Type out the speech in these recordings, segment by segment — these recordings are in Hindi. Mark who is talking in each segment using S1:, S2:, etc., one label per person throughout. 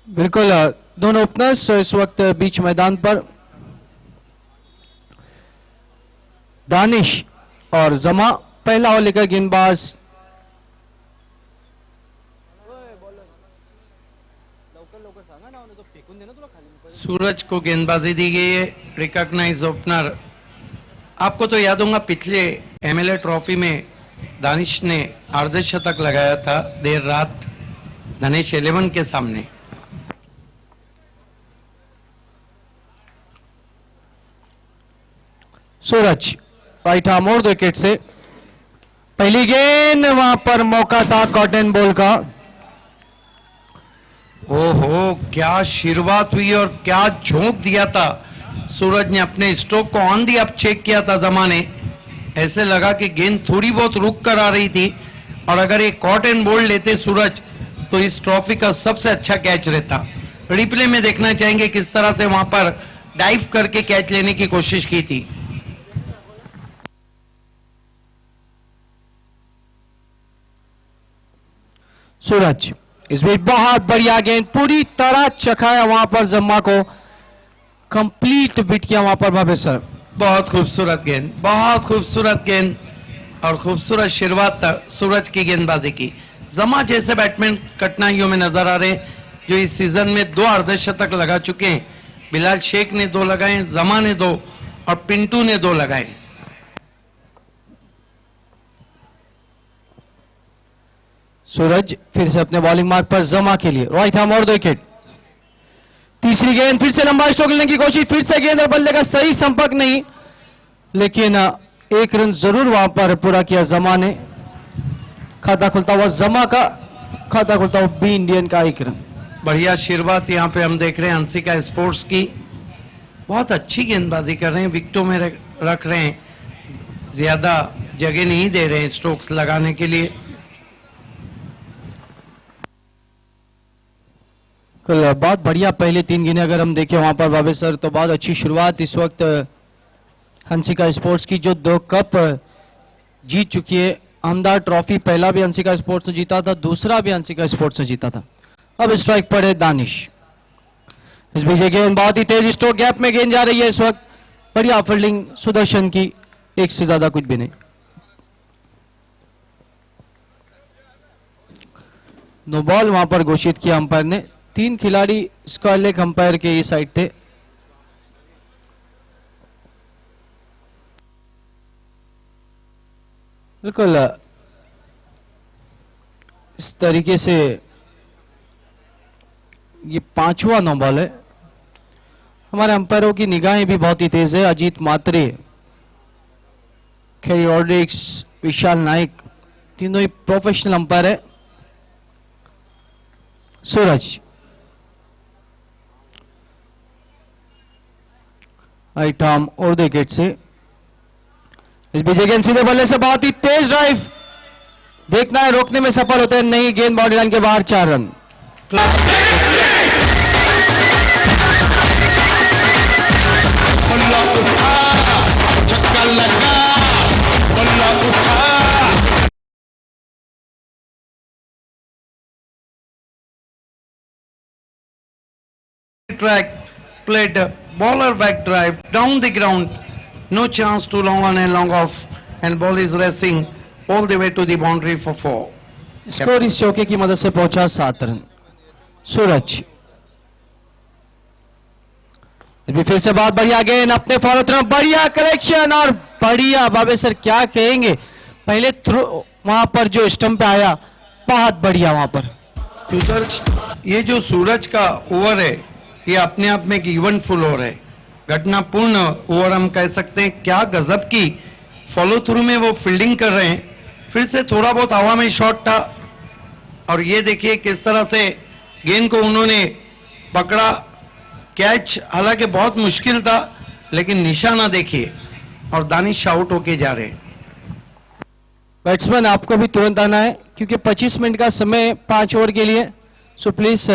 S1: बिल्कुल दोनों ओपनर्स इस वक्त बीच मैदान पर दानिश और जमा। पहला ओवर लेकर गेंदबाज
S2: सूरज को गेंदबाजी दी गई है। Recognise opener. आपको तो याद होगा पिछले एमएलए ट्रॉफी में दानिश ने अर्धशतक लगाया था देर रात धनेश 11 के सामने।
S1: सूरज राइट आर्म और विकेट से पहली गेंद, वहां पर मौका था कॉटन बॉल का।
S2: ओहो, क्या शुरुआत हुई और क्या झोंक दिया था सूरज ने। अपने स्ट्रोक को ऑन दी अप चेक किया था जमा ने। ऐसे लगा कि गेंद थोड़ी बहुत रुक कर आ रही थी और अगर ये कॉट एंड बोल्ड लेते सूरज तो इस ट्रॉफी का सबसे अच्छा कैच रहता। रिप्ले में देखना चाहेंगे किस तरह से वहां पर डाइव करके कैच लेने की कोशिश की थी।
S1: सूरज इस बीच बहुत बढ़िया गेंद, पूरी तरह चखाया वहां पर जम्मा को, कंप्लीट बिट किया वहां पर भावे सर।
S2: बहुत खूबसूरत गेंद, बहुत खूबसूरत गेंद और खूबसूरत शुरुआत था सूरज की गेंदबाजी की। जमा जैसे बैट्समैन कठिनाइयों में नजर आ रहे हैं जो इस सीजन में 2 अर्धशतक लगा चुके हैं। बिलाल शेख ने 2 लगाए, जमा ने 2 और पिंटू ने 2 लगाए।
S1: सूरज फिर से अपने बॉलिंग मार्क पर जमा के लिए राइट आर्म और विकेट। तीसरी गेंद, फिर से लंबा स्ट्रोक लेने की कोशिश, फिर से गेंद और बल्ले का सही संपर्क नहीं, लेकिन एक रन जरूर वहां पर पूरा किया जमा ने। खाता खुलता हुआ जमा का, खाता खुलता हुआ बी इंडियन का 1 रन।
S2: बढ़िया शुरुआत यहाँ पे हम देख रहे हैं हंसिका स्पोर्ट्स की। बहुत अच्छी गेंदबाजी कर रहे हैं, विकेटों में रख रहे हैं, ज्यादा जगह नहीं दे रहे हैं स्ट्रोक्स लगाने के लिए।
S1: कल बहुत बढ़िया पहले 3 गेंदें अगर हम देखें वहां पर बाबे सर तो बहुत अच्छी शुरुआत इस वक्त हंसिका स्पोर्ट्स की, जो 2 कप जीत चुकी है। आमदार ट्रॉफी पहला भी हंसिका स्पोर्ट्स ने जीता था, दूसरा भी हंसिका स्पोर्ट्स ने जीता था। अब स्ट्राइक पर है दानिश। इस बीच गेंद बहुत ही तेज स्ट्रोक गैप में गेंद जा रही है इस वक्त। बढ़िया फील्डिंग सुदर्शन की, एक से ज्यादा कुछ भी नहीं। नो बॉल वहां पर घोषित किया अंपायर ने। 3 खिलाड़ी स्क्वायर लेग अंपायर के इस साइड थे। बिल्कुल इस तरीके से ये 5वां नो बॉल है। हमारे अंपायरों की निगाहें भी बहुत ही तेज है। अजीत मात्रे, खेरी रॉड्रिक्स, विशाल नाइक, तीनों ही प्रोफेशनल अंपायर है। सूरज राइट आर्म और विकेट से। इस बीच गेंद सीधे बल्ले से बहुत ही तेज ड्राइव, देखना है रोकने में सफल होते हैं नहीं। गेंद बाउंड्री लाइन के बाहर, 4 run.
S2: Track played bowler back drive down the ground, no chance to long on and long off, and ball is racing all the way to the boundary for 4.
S1: Score इस चौके की मदद से पहुंचा 7 रन। सूरज फिर से बहुत बढ़िया गेंद अपने फॉलो थ्रो, बढ़िया करेक्शन और बढ़िया बाबे सर क्या कहेंगे, पहले थ्रो वहां पर जो स्टंप पे आया बहुत बढ़िया वहां पर।
S2: ये जो सूरज का ओवर है ये अपने आप में एक इवेंटफुल ओवर है, घटनापूर्ण ओवर हम कह सकते हैं। क्या गजब की फॉलो थ्रू में वो फील्डिंग कर रहे हैं। फिर से थोड़ा बहुत हवा में शॉट था और ये देखिए किस तरह से गेंद को उन्होंने पकड़ा। कैच हालांकि बहुत मुश्किल था लेकिन निशाना देखिए और दानिश आउट होके जा रहे हैं।
S1: बैट्समैन आपको भी तुरंत आना है क्योंकि 25 मिनट का समय 5 ओवर के लिए, सो प्लीज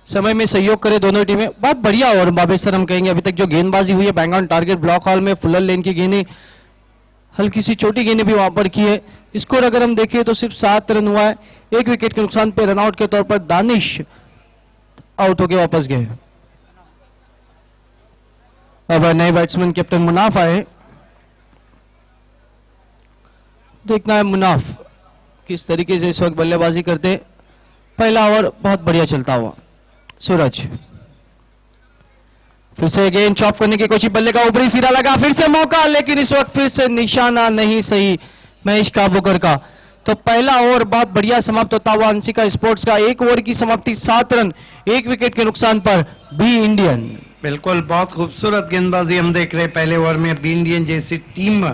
S1: समय में सहयोग करें दोनों टीमें। बहुत बढ़िया ओवर बाबे सर हम कहेंगे अभी तक जो गेंदबाजी हुई है bang on target, block hall में फुलर लेन की गेंदें, हल्की सी छोटी गेंदें भी वहां पर की है। स्कोर अगर हम देखें तो सिर्फ 7 रन हुआ है। 1 विकेट के नुकसान पे रनआउट के तौर पर दानिश आउट होके वापस गए। अब नए बैट्समैन कैप्टन मुनाफ आए। देखना है मुनाफ किस तरीके से इस वक्त बल्लेबाजी करते। पहला ओवर बहुत बढ़िया चलता हुआ। सूरज फिर से गेंद चॉप करने की कोशिश, बल्ले का ऊपरी सिरा लगा, फिर से मौका, लेकिन इस वक्त फिर से निशाना नहीं सही महेश काबूकर का। तो पहला ओवर बहुत बढ़िया समाप्त होता हुआ हंसिका स्पोर्ट्स का। एक ओवर की समाप्ति 7 रन 1 विकेट के नुकसान पर बी इंडियन।
S2: बिल्कुल बहुत खूबसूरत गेंदबाजी हम देख रहे हैं पहले ओवर में। बी इंडियन जैसी टीम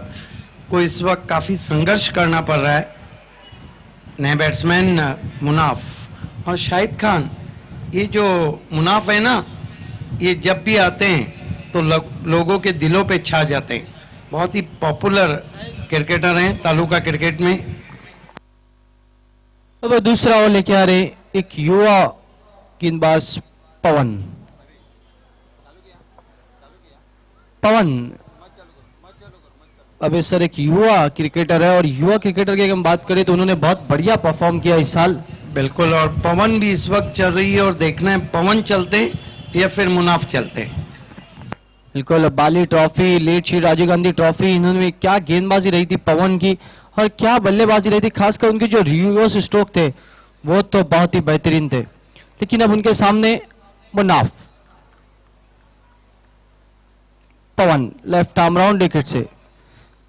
S2: को इस वक्त काफी संघर्ष करना पड़ रहा है। नए बैट्समैन मुनाफ और शाहिद खान, ये जो मुनाफ है ना, ये जब भी आते हैं तो लोगों के दिलों पे छा जाते हैं। बहुत ही पॉपुलर क्रिकेटर हैं तालुका क्रिकेट में।
S1: अब दूसरा ओवर लेके आ रहे एक युवा गेंदबाज पवन। अब सर एक युवा क्रिकेटर है, और युवा क्रिकेटर की हम बात करें तो उन्होंने बहुत बढ़िया परफॉर्म किया इस साल।
S2: बिल्कुल, और पवन भी इस वक्त चल रही है और देखना है पवन चलते या फिर मुनाफ चलते।
S1: बिल्कुल, Bali trophy, late Shri Rajiv Gandhi trophy, इन्होंने क्या गेंदबाजी रही थी पवन की, और क्या बल्लेबाजी रही थी। खासकर उनके जो रिवर्स स्ट्रोक थे वो तो बहुत ही बेहतरीन थे। लेकिन अब उनके सामने मुनाफ। पवन लेफ्ट आर्म राउंड विकेट से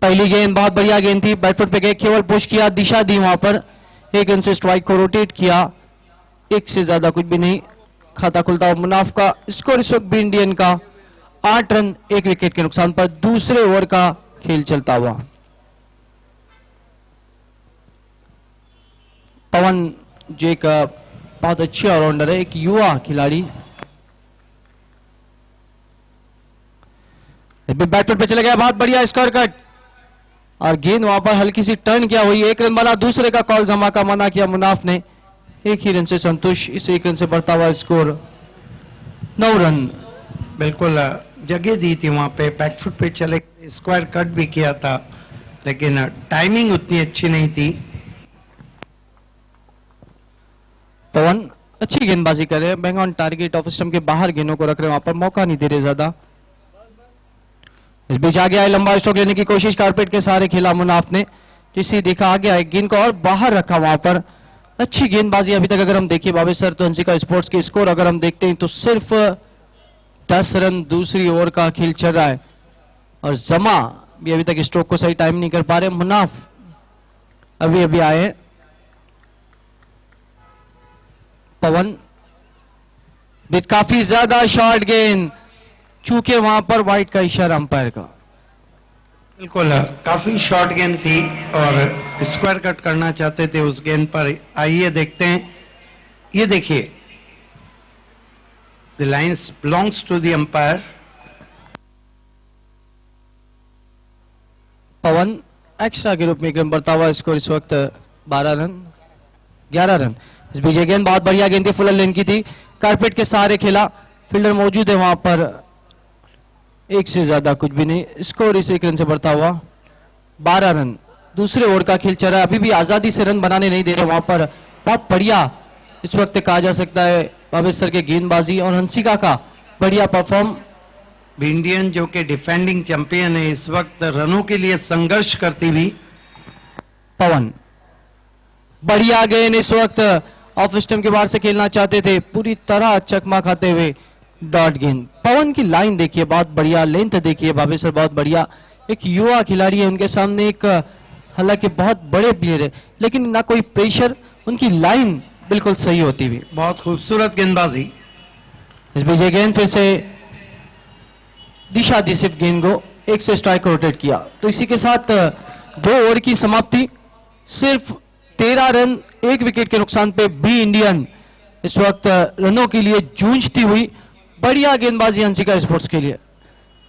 S1: पहली गेंद बहुत बढ़िया गेंद थी, बैटफुट पे गए, केवल पुश किया, दिशा दी वहां पर, 1 रन से स्ट्राइक को रोटेट किया, 1 से ज्यादा कुछ भी नहीं। खाता खुलता हुआ मुनाफ का स्कोर इस वक्त बी इंडियन का 8 रन 1 विकेट के नुकसान पर। दूसरे ओवर का खेल चलता हुआ। पवन जो एक बहुत अच्छी ऑलराउंडर है, एक युवा खिलाड़ी, बैटफुट पे चले गया, बहुत बढ़िया स्कोर कट, और गेंद वहां पर हल्की सी टर्न किया हुई, 1 रन बना, दूसरे का कॉल जमा का मना किया मुनाफ ने, 1 ही रन से संतोष। इस 1 रन से बढ़ता हुआ स्कोर 9 रन।
S2: बिल्कुल जगह दी थी वहां पे, बैकफुट पे चले, स्क्वायर कट भी किया था, लेकिन टाइमिंग उतनी अच्छी नहीं थी।
S1: पवन अच्छी गेंदबाजी कर रहे हैं, bang on target, off stump के बाहर गेंदों को रख रहे हैं, वहां पर मौका नहीं दे रहे ज्यादा। इस बीच आगे आए, लंबा स्ट्रोक लेने की कोशिश, कारपेट के सहारे खेला मुनाफ ने, जिसे देखा आगे आए, गेंद को और बाहर रखा वहां पर। अच्छी गेंदबाजी अभी तक अगर हम देखिए बाबे सर, तो हंसिका स्पोर्ट्स के स्कोर अगर हम देखते हैं तो सिर्फ 10 रन दूसरी ओवर का खेल चल रहा है, और जमा भी अभी तक स्ट्रोक को सही टाइम नहीं कर पा रहे। मुनाफ अभी अभी आए। पवन काफी ज्यादा शॉर्ट गेंद, चूके वहां पर वाइड का इशारा अंपायर का।
S2: बिल्कुल काफी शॉर्ट गेंद थी और स्क्वायर कट करना चाहते थे उस गेंद पर। आइए देखते हैं, ये देखिए, the lines belongs to the umpire.
S1: Pawan extra के रूप में 1 रन बढ़ता हुआ, स्कोर इस वक्त 11 रन। इस बीच गेंद बहुत बढ़िया गेंद थी, फुल लेन की थी, कारपेट के सहारे खेला, फील्डर मौजूद है वहां पर, 1 से ज्यादा कुछ भी नहीं। स्कोर इस 1 रन से बढ़ता हुआ 12 रन। दूसरे ओवर का खेल चल रहा है, अभी भी आजादी से रन बनाने नहीं दे रहे वहां पर। बहुत बढ़िया इस वक्त कहा जा सकता है बाबेश सर के गेंदबाजी और हंसिका का बढ़िया परफॉर्म।
S2: इंडियन जो कि डिफेंडिंग चैंपियन है, इस वक्त रनों के लिए संघर्ष करती हुई।
S1: पवन बढ़िया गेंद, इस वक्त ऑफ स्टंप के बाहर से खेलना चाहते थे, पूरी तरह चकमा खाते हुए डॉट गेंद। पवन की लाइन देखिए, बहुत बढ़िया लेंथ देखिए बाबे सर, बहुत बढ़िया। एक युवा खिलाड़ी है, उनके सामने एक हालांकि बहुत बड़े प्लेयर है, लेकिन ना कोई प्रेशर, उनकी लाइन बिल्कुल सही होती हुई।
S2: बहुत खूबसूरत गेंदबाजी।
S1: इस बीच गेंद फिर से दिशा दी, सिर्फ गेंद को 1 से स्ट्राइक रोटेट किया। तो इसी के साथ 2 ओवर की समाप्ति, सिर्फ 13 रन 1 विकेट के नुकसान पे बी इंडियन इस वक्त रनों के लिए जूझती हुई। बढ़िया गेंदबाजी हंसिका स्पोर्ट्स के लिए,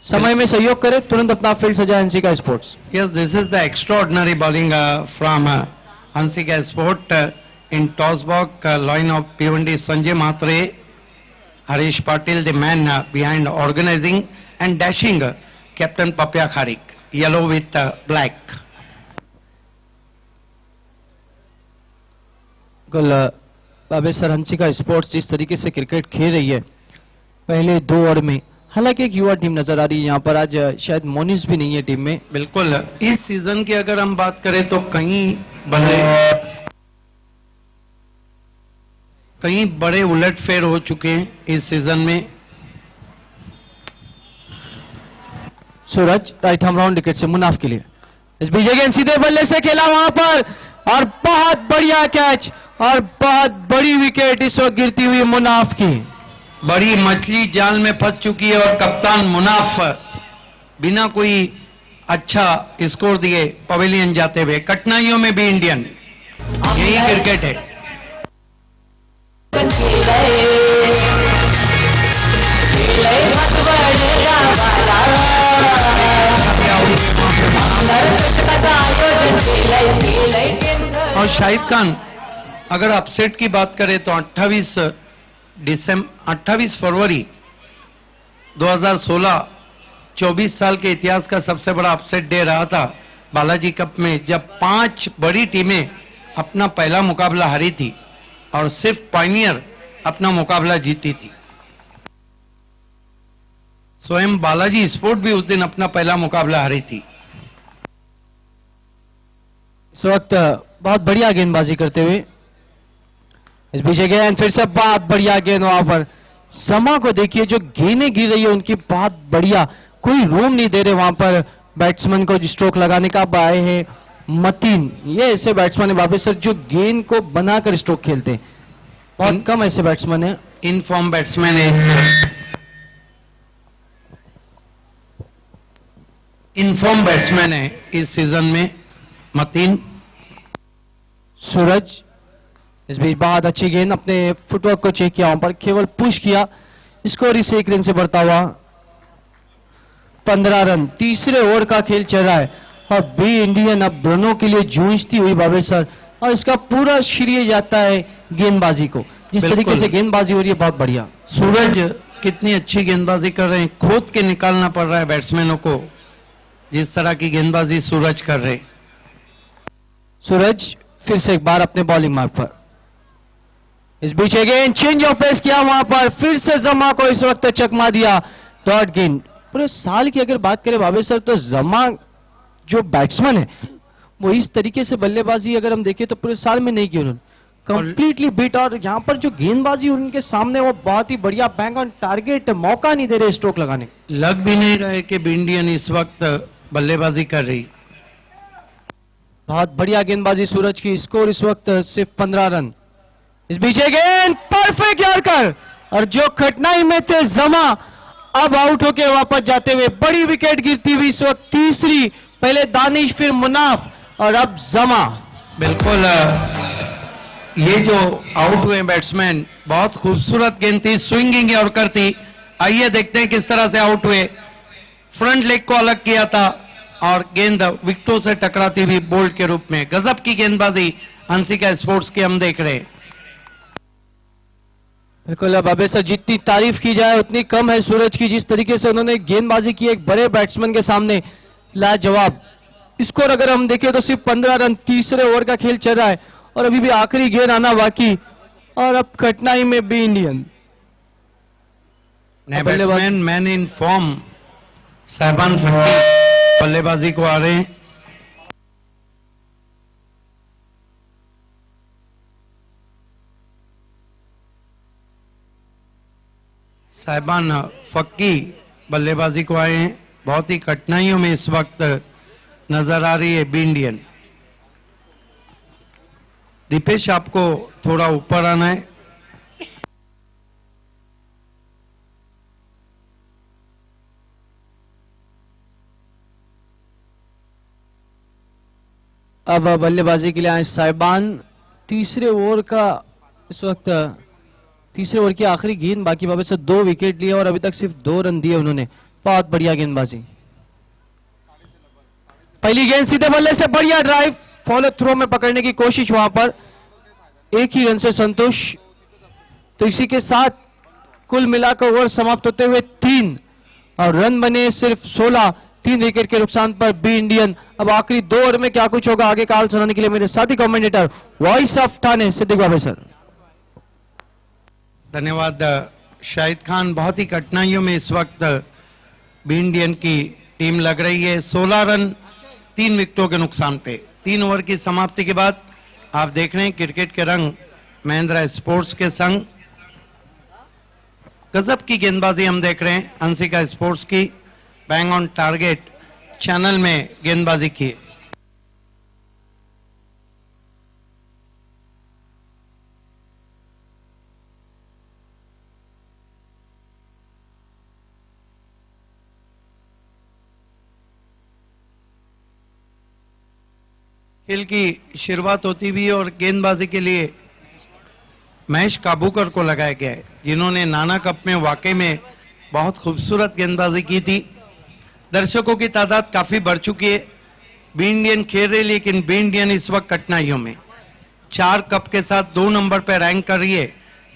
S1: समय में सहयोग करे, तुरंत अपना फील्ड सजाए Hansika sports.
S2: Yes, this is the extraordinary bowling from Hansika Sport. In toss box, line of P1D Sanjay Matre, Harish Patil, the man behind organizing and dashing, Captain Papya Kharik, yellow with black.
S1: Babesar Hansika sports जिस तरीके से क्रिकेट खेल रही है पहले 2 ओवर में, हालांकि एक युवा टीम नजर आ रही है यहाँ पर, आज शायद मोनिस भी नहीं है टीम में।
S2: बिल्कुल, इस सीजन की अगर हम बात करें तो कई बड़े उलटफेर हो चुके हैं इस सीजन में।
S1: सूरज राइट हैंड राउंड विकेट से मुनाफ के लिए, इस बीच गेंद सीधे बल्ले से खेला वहां पर और बहुत बढ़िया कैच और बहुत बड़ी विकेट इस वक्त गिरती हुई मुनाफ की।
S2: बड़ी मछली जाल में फंस चुकी है और कप्तान मुनाफ बिना कोई अच्छा स्कोर दिए पवेलियन जाते हुए। कठिनाइयों में भी इंडियन, यही क्रिकेट है। और शाहिद खान, अगर अपसेट की बात करें तो 28 फरवरी 2016 24 साल के इतिहास का सबसे बड़ा अपसेट डे रहा था बालाजी कप में, जब 5 बड़ी टीमें अपना पहला मुकाबला हारी थी और सिर्फ पायनियर अपना मुकाबला जीती थी। स्वयं बालाजी स्पोर्ट भी उस दिन अपना पहला मुकाबला हारी थी।
S1: इस वक्त बहुत बढ़िया गेंदबाजी करते हुए इस पीछे गेंद, फिर से बहुत बढ़िया गेंद वहां पर। समा को देखिए, जो गेंदें गिर रही है उनकी बहुत बढ़िया, कोई रूम नहीं दे रहे वहां पर बैट्समैन को स्ट्रोक लगाने का। अब आए हैं मतीन, ये ऐसे बैट्समैन है वापस सर जो गेंद को बनाकर स्ट्रोक खेलते हैं, बहुत कम ऐसे बैट्समैन है।
S2: इन फॉर्म बैट्समैन है, इनफॉर्म बैट्समैन है इस सीजन में मतीन।
S1: सूरज इस बीच बहुत अच्छी गेंद, अपने फुटवर्क को चेक किया वहां पर, केवल पुश किया, स्कोर इस 1 रन से बढ़ता हुआ 15 रन। तीसरे ओवर का खेल चल रहा है और बी इंडियन अब दोनों के लिए जूझती हुई बाबेसर, और इसका पूरा श्रेय जाता है गेंदबाजी को, जिस तरीके से गेंदबाजी हो रही है बहुत बढ़िया।
S2: सूरज कितनी अच्छी गेंदबाजी कर रहे हैं, खोद के निकालना पड़ रहा है बैट्समैनों को, जिस तरह की गेंदबाजी सूरज कर रहे।
S1: सूरज फिर से एक बार अपने बॉलिंग मार्क पर, इस बीच गेंद चेंज ऑफ पेस किया वहां पर, फिर से जमा को इस वक्त चकमा दिया डॉट गेंद। पूरे साल की अगर बात करें बाबेसर तो जमा जो बैट्समैन है वो इस तरीके से बल्लेबाजी अगर हम देखें तो पूरे साल में नहीं की उन्होंने, कंप्लीटली बीट। और यहाँ पर जो गेंदबाजी उनके सामने वो बहुत ही बढ़िया, बैंग ऑन टारगेट, मौका नहीं दे रहे स्ट्रोक लगाने।
S2: लग भी नहीं रहे कि इंडियन इस वक्त बल्लेबाजी कर रही।
S1: बहुत बढ़िया गेंदबाजी सूरज की, स्कोर इस वक्त सिर्फ 15 रन। इस बीच गेंद परफेक्ट यॉर्कर, और जो कठिनाई में थे जमा अब आउट होके वापस जाते हुए, बड़ी विकेट गिरती हुई इस वक्त तीसरी, पहले दानिश फिर मुनाफ और अब जमा।
S2: बिल्कुल, ये जो आउट हुए बैट्समैन, बहुत खूबसूरत गेंद थी, स्विंगिंग यॉर्कर थी। आइए देखते हैं किस तरह से आउट हुए। फ्रंट लेग को अलग किया था और गेंद विकेटों से टकराती हुई बोल्ड के रूप में। गजब की गेंदबाजी हंसिका स्पोर्ट्स की हम देख रहे हैं।
S1: बिल्कुल, अब बाबेसर जितनी तारीफ की जाए उतनी कम है सूरज की, जिस तरीके से उन्होंने गेंदबाजी की एक बड़े बैट्समैन के सामने लाजवाब। स्कोर अगर हम देखें तो सिर्फ 15 रन, तीसरे ओवर का खेल चल रहा है और अभी भी आखिरी गेंद आना बाकी, और अब कठिनाई में भी Indian.
S2: Batsman man in form साहिबान फट्टी बल्लेबाजी को आ रहे हैं। साहिबान फक्की बल्लेबाजी को आए हैं, बहुत ही कठिनाइयों में इस वक्त नजर आ रही है बी इंडियन। दीपेश, आपको थोड़ा ऊपर आना है।
S1: अब बल्लेबाजी के लिए आए साहिबान, तीसरे ओवर का इस वक्त तीसरे ओवर की आखिरी गेंद बाकी, बाबत से 2 विकेट लिए और अभी तक सिर्फ 2 रन दिए उन्होंने। बहुत बढ़िया गेंदबाजी। पहली गेंद सीधे बल्ले से बढ़िया ड्राइव, फॉलो थ्रो में पकड़ने की कोशिश, वहां पर 1 ही रन से संतोष। तो इसी के साथ कुल मिलाकर ओवर समाप्त होते हुए 3 और रन बने सिर्फ 16, 3 विकेट के नुकसान पर बी इंडियन। अब आखिरी 2 ओवर में क्या कुछ होगा आगे का हाल सुनाने के लिए मेरे साथी commentator voice of Thane Siddique Babesar.
S2: धन्यवाद शाहिद खान। बहुत ही कठिनाइयों में इस वक्त बी इंडियन की टीम लग रही है। 16 रन 3 विकेटों के नुकसान पे 3 ओवर की समाप्ति के बाद आप देख रहे हैं क्रिकेट के रंग महिंद्रा स्पोर्ट्स के संग। गजब की गेंदबाजी हम देख रहे हैं अंशिका स्पोर्ट्स की। बैंग ऑन टारगेट चैनल में गेंदबाजी की। खेल की शुरुआत होती भी और गेंदबाजी के लिए महेश काबूकर को लगाया गया है, जिन्होंने नाना कप में वाकई में बहुत खूबसूरत गेंदबाजी की थी। दर्शकों की तादाद काफी बढ़ चुकी है। बी इंडियन खेल रही, लेकिन बी इंडियन इस वक्त कठिनाइयों में 4 कप के साथ 2 नंबर पर रैंक कर रही है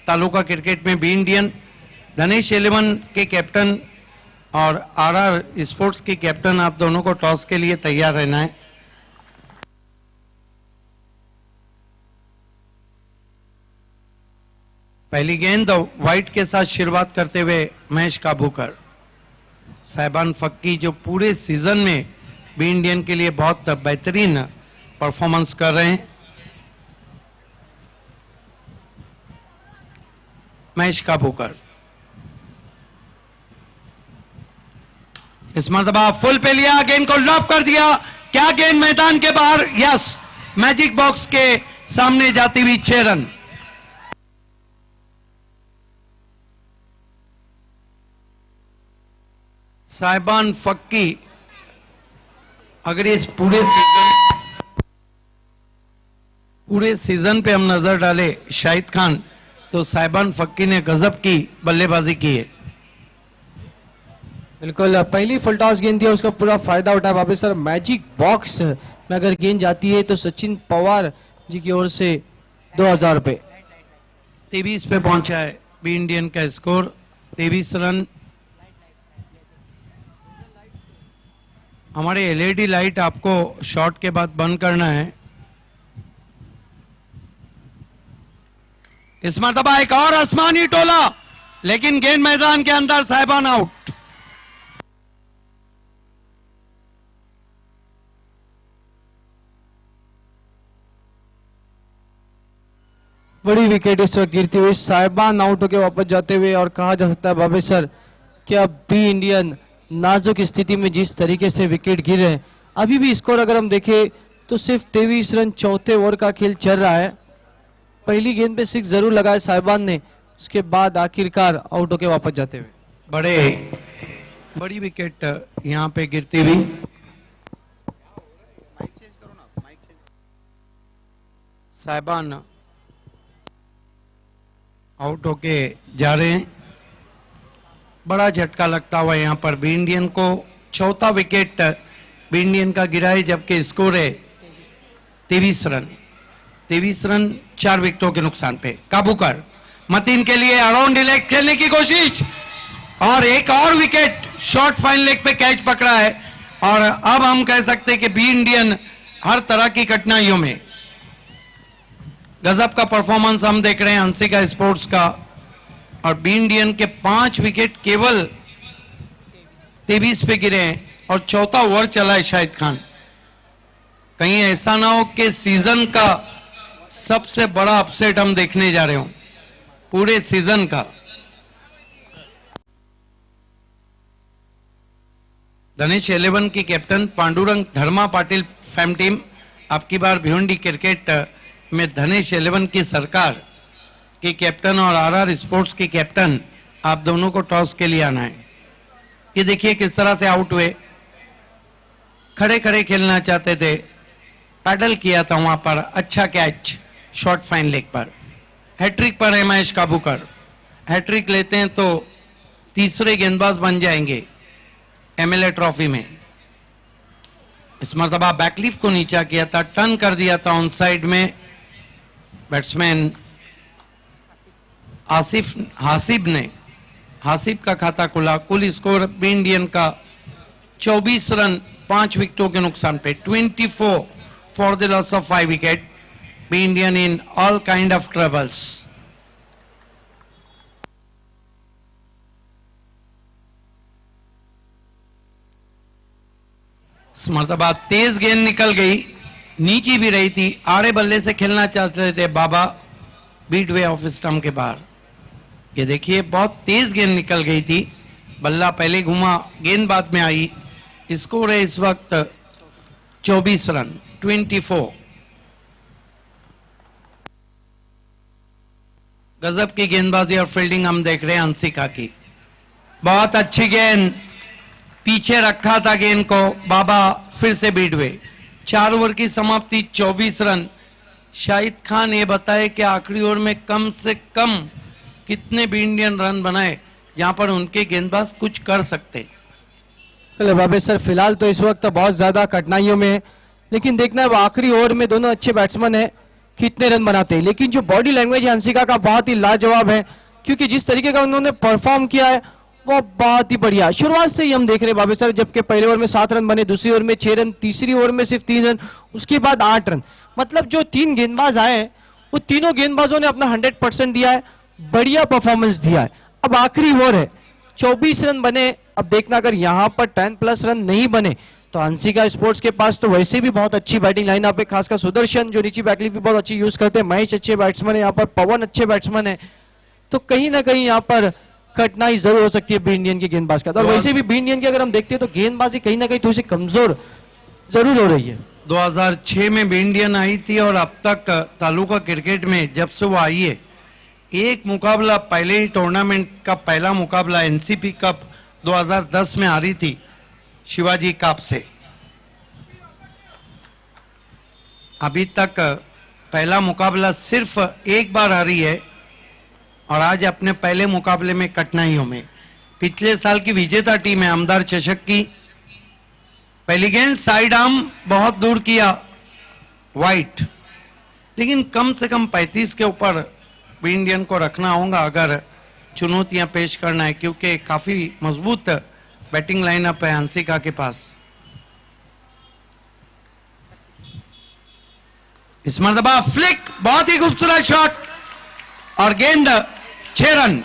S2: तालुका क्रिकेट में बी इंडियन। धनेश 11 के कैप्टन और आरआर स्पोर्ट्स के कैप्टन, आप दोनों को टॉस के लिए तैयार रहना है। पहली गेंद वाइट के साथ शुरुआत करते हुए महेश काबूकर। साहिबान फक्की जो पूरे सीजन में बी इंडियन के लिए बहुत बेहतरीन परफॉर्मेंस कर रहे हैं। महेश काबूकर इस मरतबा फुल पे लिया, गेंद को लॉफ कर दिया। क्या गेंद मैदान के बाहर, यस, मैजिक बॉक्स के सामने जाती हुई 6 रन। साहिबान फक्की अगर इस पूरे सीजन पे हम नजर डाले शाहिद खान, तो साहिबान फक्की ने गजब की बल्लेबाजी की है।
S1: बिल्कुल, पहली फुल टॉस गेंद थी, उसका पूरा फायदा उठाया वापस सर। मैजिक बॉक्स में अगर गेंद जाती है तो सचिन पवार जी की ओर से 2000 रुपए।
S2: 23 पे पहुंचा है बी इंडियन का स्कोर, 23 रन। हमारे एलईडी लाइट आपको शॉट के बाद बंद करना है। इस मरतबा एक और आसमानी टोला, लेकिन गेंद मैदान के अंदर, साहिबान आउट।
S1: बड़ी विकेट इस वक्त गिरती हुई, साहिबान आउट होकर वापस जाते हुए, और कहा जा सकता है बाबे सर कि अब बी इंडियन नाजुक स्थिति में जिस तरीके से विकेट गिर रहे हैं, अभी भी स्कोर अगर हम देखें तो सिर्फ 23 रन चौथे ओवर का खेल चल रहा है। पहली गेंद पे 6 जरूर लगाए साहिबान ने, उसके बाद आखिरकार आउट होके वापस जाते हुए।
S2: बड़ी विकेट यहां पे गिरती हुई। साहिबान आउट होके जा रहे हैं। बड़ा झटका लगता हुआ यहाँ पर बी इंडियन को। चौथा विकेट बी इंडियन का गिरा है, जबकि स्कोर है 23 रन। 23 रन 4 विकेटों के नुकसान पे। काबूकर मतीन के लिए अराउंड लेग खेलने की कोशिश, और एक और विकेट शॉर्ट फाइन लेग पे कैच पकड़ा है। और अब हम कह सकते हैं कि बी इंडियन हर तरह की कठिनाइयों में। गजब का परफॉर्मेंस हम देख रहे हैं अंशिका स्पोर्ट्स का, और बी इंडियन के 5 विकेट केवल 23 पे गिरे हैं, और चौथा ओवर चला है शाहिद खान। कहीं ऐसा ना हो कि सीजन का सबसे बड़ा अपसेट हम देखने जा रहे हो, पूरे सीजन का। धनेश 11 की कैप्टन पांडुरंग धर्मा पाटिल फैम टीम। आपकी बार भिवंडी क्रिकेट में धनेश 11 की सरकार के कैप्टन और आरआर स्पोर्ट्स के कैप्टन, आप दोनों को टॉस के लिए आना है। ये देखिए किस तरह से आउट हुए। खड़े खड़े खेलना चाहते थे, पैडल किया था वहां पर। अच्छा कैच शॉर्ट फाइन लेग पर। हैट्रिक पर है महेश काबूकर। हैट्रिक लेते हैं तो तीसरे गेंदबाज बन जाएंगे एमएलए ट्रॉफी में। इस मरतबा बैकलीफ को नीचा किया था, टर्न कर दिया था ऑन साइड में बैट्समैन हासिब ने। हासिब का खाता खुला। कुल स्कोर बी इंडियन का 24 रन 5 विकेटों के नुकसान पे। 24 for the loss of 5 wicket. Be Indian in all kind of troubles. इस मर्तबा तेज गेंद निकल गई, नीची भी रही थी, आड़े बल्ले से खेलना चाहते थे बाबा, बीट वे ऑफ स्टंप के बाहर। ये देखिए बहुत तेज गेंद निकल गई थी, बल्ला पहले घुमा, गेंद बाद में आई। स्कोर है इस वक्त 24 रन, 24। गजब की गेंदबाजी और फील्डिंग हम देख रहे हैं अंशिका की। बहुत अच्छी गेंद, पीछे रखा था गेंद को बाबा, फिर से बीट वे। 4 ओवर की समाप्ति, 24 रन। शाहिद खान ये बताए कि आखिरी ओवर में कम से कम कितने भी इंडियन रन बनाए जहां पर उनके गेंदबाज कुछ कर सकते।
S1: चलो बाबे सर, फिलहाल तो इस वक्त बहुत ज्यादा कठिनाइयों में है, लेकिन देखना है आखिरी ओवर में दोनों अच्छे बैट्समैन हैं कितने रन बनाते हैं। लेकिन जो बॉडी लैंग्वेज है हंसिका का बहुत ही लाजवाब है, क्योंकि जिस तरीके का उन्होंने परफॉर्म किया है वो बहुत ही बढ़िया। शुरुआत से ही हम देख रहे हैं बाबे सर, जबकि पहले ओवर में 7 रन बने, दूसरी ओवर में 6 रन, तीसरी ओवर में सिर्फ 3 रन, उसके बाद 8 रन। मतलब जो 3 गेंदबाज आए हैं वो तीनों गेंदबाजों ने अपना 100% दिया है, बढ़िया परफॉर्मेंस दिया है। अब आखिरी ओवर है, 24 रन बने। अब देखना अगर यहां पर 10+ रन नहीं बने तो हंसिका स्पोर्ट्स के पास तो वैसे भी बहुत अच्छी बैटिंग लाइनअप है, खासकर सुदर्शन जो नीचे बैकलिप भी बहुत अच्छी यूज करते हैं, महेश अच्छे बैट्समैन है, यहाँ पर पवन अच्छे बैट्समैन है, तो कहीं ना कहीं यहाँ पर कठिनाई जरूर हो सकती है बी इंडियन के गेंदबाज का। और वैसे भी बी इंडियन की अगर हम देखते हैं तो गेंदबाजी कहीं ना कहीं थोड़ी सी कमजोर जरूर हो रही है।
S2: 2006 में बी इंडियन आई थी और अब तक तालुका क्रिकेट में जब से वो आई है, एक मुकाबला, पहले ही टूर्नामेंट का पहला मुकाबला एनसीपी कप 2010 में हारी थी शिवाजी कप से। अभी तक पहला मुकाबला सिर्फ एक बार हारी है और आज अपने पहले मुकाबले में कठिनाइयों में। पिछले साल की विजेता टीम है आमदार चषक की। पहली गेंद साइड आर्म बहुत दूर किया, वाइट, लेकिन कम से कम 35 के ऊपर बी इंडियन को रखना होगा अगर चुनौतियां पेश करना है, क्योंकि काफी मजबूत बैटिंग लाइनअप है हंसिका के पास। इस मर्तबा फ्लिक, बहुत ही खूबसूरत शॉट और गेंद 6 रन।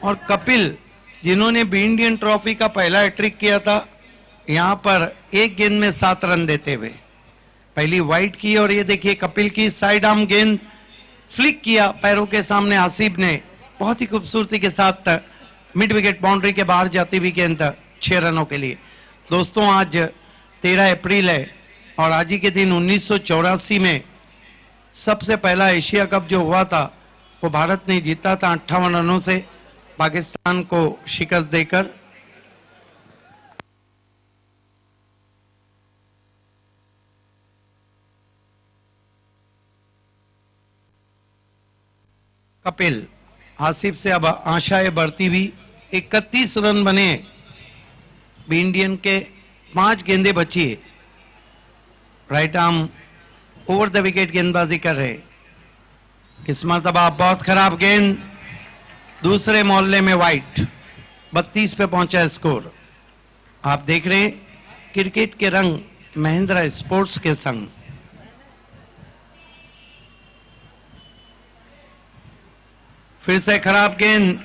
S2: और कपिल जिन्होंने बी इंडियन ट्रॉफी का पहला हैट्रिक किया था, यहां पर एक गेंद में 7 रन देते हुए पहली वाइट की। और ये देखिए कपिल की साइड आर्म गेंद फ्लिक किया पैरों के सामने, आसिफ ने बहुत ही खूबसूरती के साथ मिड विकेट बाउंड्री के बाहर जाती हुई गेंद 6 रनों के लिए। दोस्तों आज 13 अप्रैल है और आज ही के दिन 1984 में सबसे पहला एशिया कप जो हुआ था वो भारत ने जीता था 58 रनों से पाकिस्तान को शिकस्त देकर। कपिल, आसिफ से अब आशाएं बढ़ती हुई। 31 रन बने बी इंडियन के, 5 गेंदें बची है। Right arm over the wicket गेंदबाजी कर रहे। इस मर्तबा बहुत खराब गेंद, दूसरे मोहल्ले में वाइट, 32 पे पहुंचा स्कोर। आप देख रहे हैं क्रिकेट के रंग महिंद्रा स्पोर्ट्स के संग। फिर से खराब गेंद।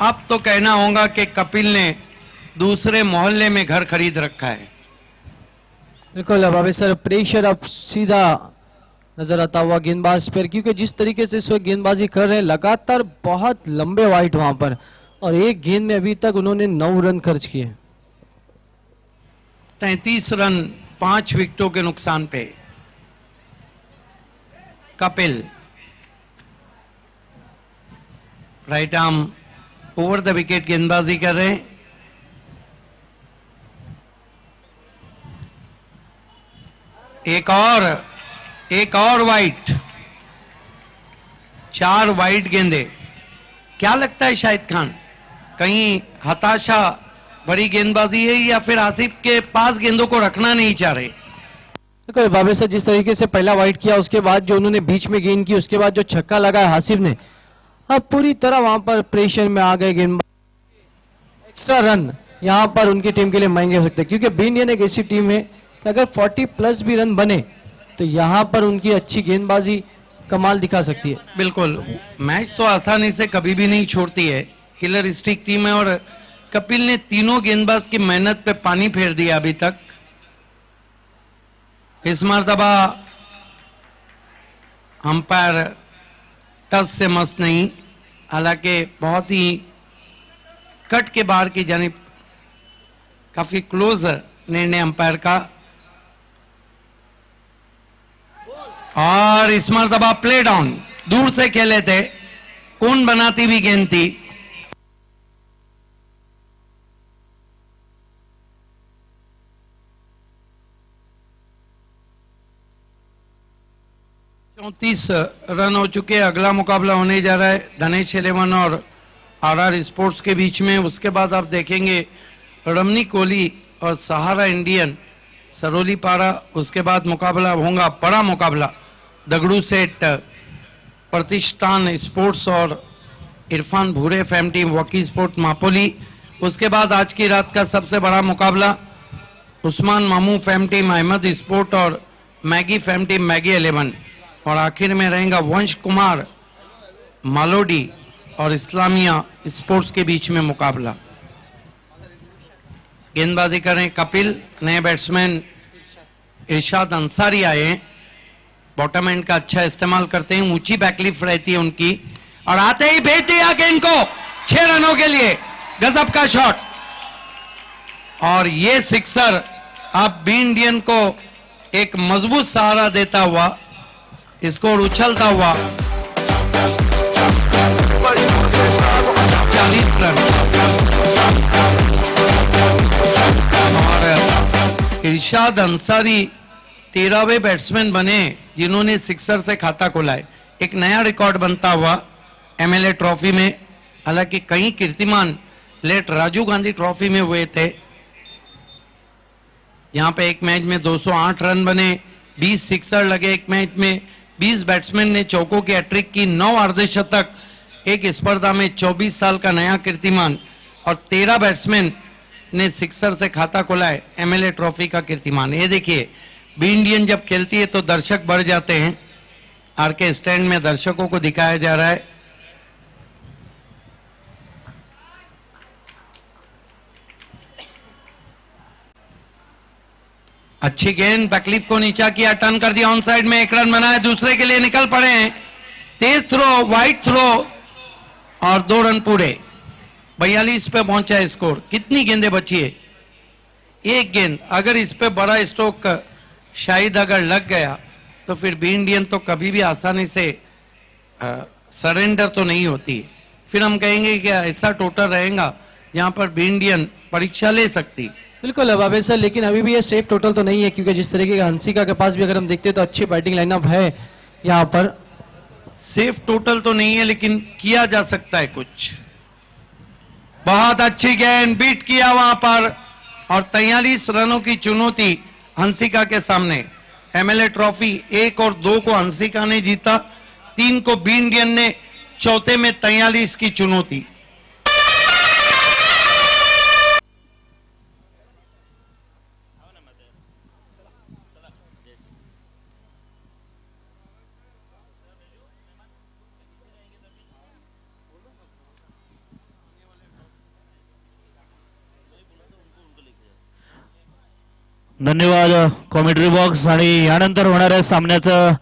S2: अब तो कहना होगा कि कपिल ने दूसरे मोहल्ले में घर खरीद रखा है।
S1: बिल्कुल अभी सर, प्रेशर अब सीधा नजर आता हुआ गेंदबाज पर, क्योंकि जिस तरीके से इस वक्त गेंदबाजी कर रहे हैं लगातार बहुत लंबे वाइट वहां पर, और एक गेंद में अभी तक उन्होंने 9 रन खर्च किए।
S2: 33 रन 5 विकेटों के नुकसान पे। Kapil right arm over the wicket गेंदबाजी कर रहे हैं। एक और वाइट, 4 वाइट गेंदे। क्या लगता है शाहिद खान, कहीं हताशा बड़ी गेंदबाजी है या फिर आसिफ के पास गेंदों को रखना नहीं चाह रहे?
S1: देखो बाबे सर, जिस तरीके से पहला वाइट किया उसके बाद जो उन्होंने बीच में गेंद की, उसके बाद जो छक्का लगाया आसिफ ने, अब पूरी तरह वहां पर प्रेशर में आ गए गेंदबाज। एक्स्ट्रा रन यहां पर उनकी टीम के लिए महंगे हो सकते हैं, क्योंकि बी इंडियन एक ऐसी टीम है कि अगर 40 प्लस भी रन बने तो यहां पर उनकी अच्छी गेंदबाजी कमाल दिखा सकती है।
S2: बिल्कुल, मैच तो आसानी से कभी भी नहीं छोड़ती है, किलर स्ट्रीक टीम है। और कपिल ने तीनों गेंदबाज की मेहनत पे पानी फेर दिया अभी तक। इस मर्तबा अंपायर टच से मस्त नहीं, हालांकि बहुत ही कट के बाहर की जानिब काफी क्लोज निर्णय अंपायर का। और इस मर्तबा प्ले डाउन, दूर से खेले थे, कौन बनाती भी गेंद थी। चौंतीस रन हो चुके। अगला मुकाबला होने जा रहा है धनेश 11 और आरआर स्पोर्ट्स के बीच में। उसके बाद आप देखेंगे रमनी कोहली और सहारा इंडियन सरोली पारा। उसके बाद मुकाबला होगा, बड़ा मुकाबला, दगड़ू सेठ प्रतिष्ठान स्पोर्ट्स और इरफान भूरे फैम टीम वकी स्पोर्ट मापोली। उसके बाद आज की रात का सबसे बड़ा मुकाबला उस्मान मामू फैम टीम अहमद स्पोर्ट और मैगी फैम टीम मैगी 11। और आखिर में रहेगा वंश कुमार मालोडी और इस्लामिया स्पोर्ट्स के बीच में मुकाबला। गेंदबाजी करें कपिल, नए बैट्समैन इरशाद अंसारी आए हैं, बॉटम एंड का अच्छा इस्तेमाल करते हैं, ऊंची बैकलिफ्ट रहती है उनकी। और आते ही भेज दिया गेंद को 6 रनों के लिए, गजब का शॉट। और ये सिक्सर अब बी इंडियन को एक मजबूत सहारा देता हुआ, स्कोर उछलता हुआ 40 रन। और इरशाद अंसारी 13वें बैट्समैन बने जिन्होंने सिक्सर से खाता खोला है। एक नया रिकॉर्ड बनता हुआ एमएलए ट्रॉफी में। हालांकि कई कीर्तिमान लेट राजीव गांधी ट्रॉफी में हुए थे। यहां पे एक मैच में 208 रन बने, 20 सिक्सर लगे एक मैच में, 20 बैट्समैन ने चौकों की हैट्रिक की, 9 अर्धशतक एक स्पर्धा में, 24 साल का नया कीर्तिमान। और 13 बैट्समैन ने सिक्सर से खाता खोला है, एमएलए ट्रॉफी का कीर्तिमान। ये देखिए, बी इंडियन जब खेलती है तो दर्शक बढ़ जाते हैं। आर के स्टैंड में दर्शकों को दिखाया जा रहा है। अच्छी गेंद, बैकलिफ को नीचा किया, टर्न कर दिया, ऑन साइड में 1 रन बनाया, दूसरे के लिए निकल पड़े हैं। तेज थ्रो, वाइड थ्रो और 2 रन पूरे। 42 पे पहुंचा है स्कोर। कितनी गेंदें बची है? एक गेंद। अगर इस पे बड़ा स्ट्रोक शायद अगर लग गया तो फिर बी इंडियन तो कभी भी आसानी से सरेंडर तो नहीं होती है। फिर हम कहेंगे कि ऐसा टोटल रहेगा जहां पर बी इंडियन परीक्षा ले सकती।
S1: बिल्कुल अबाबे सर, लेकिन अभी भी ये सेफ टोटल तो नहीं है, क्योंकि जिस तरीके का हंसिका के पास भी अगर हम देखते हैं तो अच्छी बैटिंग लाइनअप है यहाँ पर।
S2: सेफ टोटल तो नहीं है, लेकिन किया जा सकता है कुछ। बहुत अच्छी गेंद, बीट किया वहां पर। और 43 रनों की चुनौती हंसिका के सामने। एमएलए ट्रॉफी 1 और 2 को हंसिका ने जीता, 3 को बी इंडियन ने, चौथे में 43 की चुनौती।
S3: धन्यवाद कॉमेंट्री बॉक्स। आणि यानंतर होणाऱ्या सामन्याचं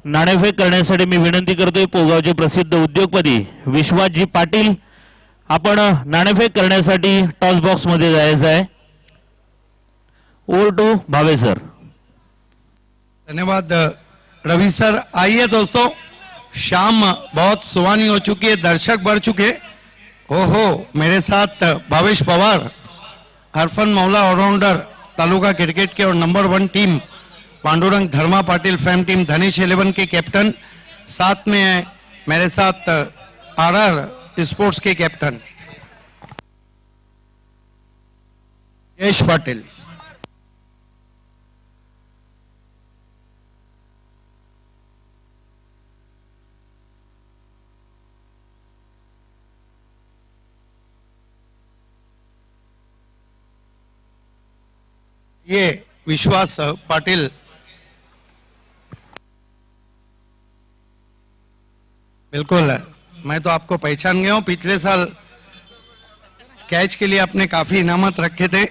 S3: नाणेफेक करण्यासाठी मी विनंती करतोय पोगावचे प्रसिद्ध उद्योगपती विश्वासजी पाटील, आपण नाणेफेक करण्यासाठी टॉस बॉक्स मध्ये जायचं आहे। Over to Bhave sir.
S2: धन्यवाद रवि सर। आइए दोस्तों, शाम बहुत सुहानी हो चुकी है, दर्शक बढ़ चुके। ओहो, मेरे साथ भावेश पवार, हरफन मौला ऑलराउंडर तालुका क्रिकेट के और नंबर 1 टीम पांडुरंग धर्मा पाटिल फैम टीम धनेश 11 के कैप्टन, साथ में है मेरे साथ आरआर स्पोर्ट्स के कैप्टन यश पाटिल। ये विश्वास पाटिल बिल्कुल मैं तो आपको पहचान गया हूं, पिछले साल कैच के लिए आपने काफी इनामत रखे थे।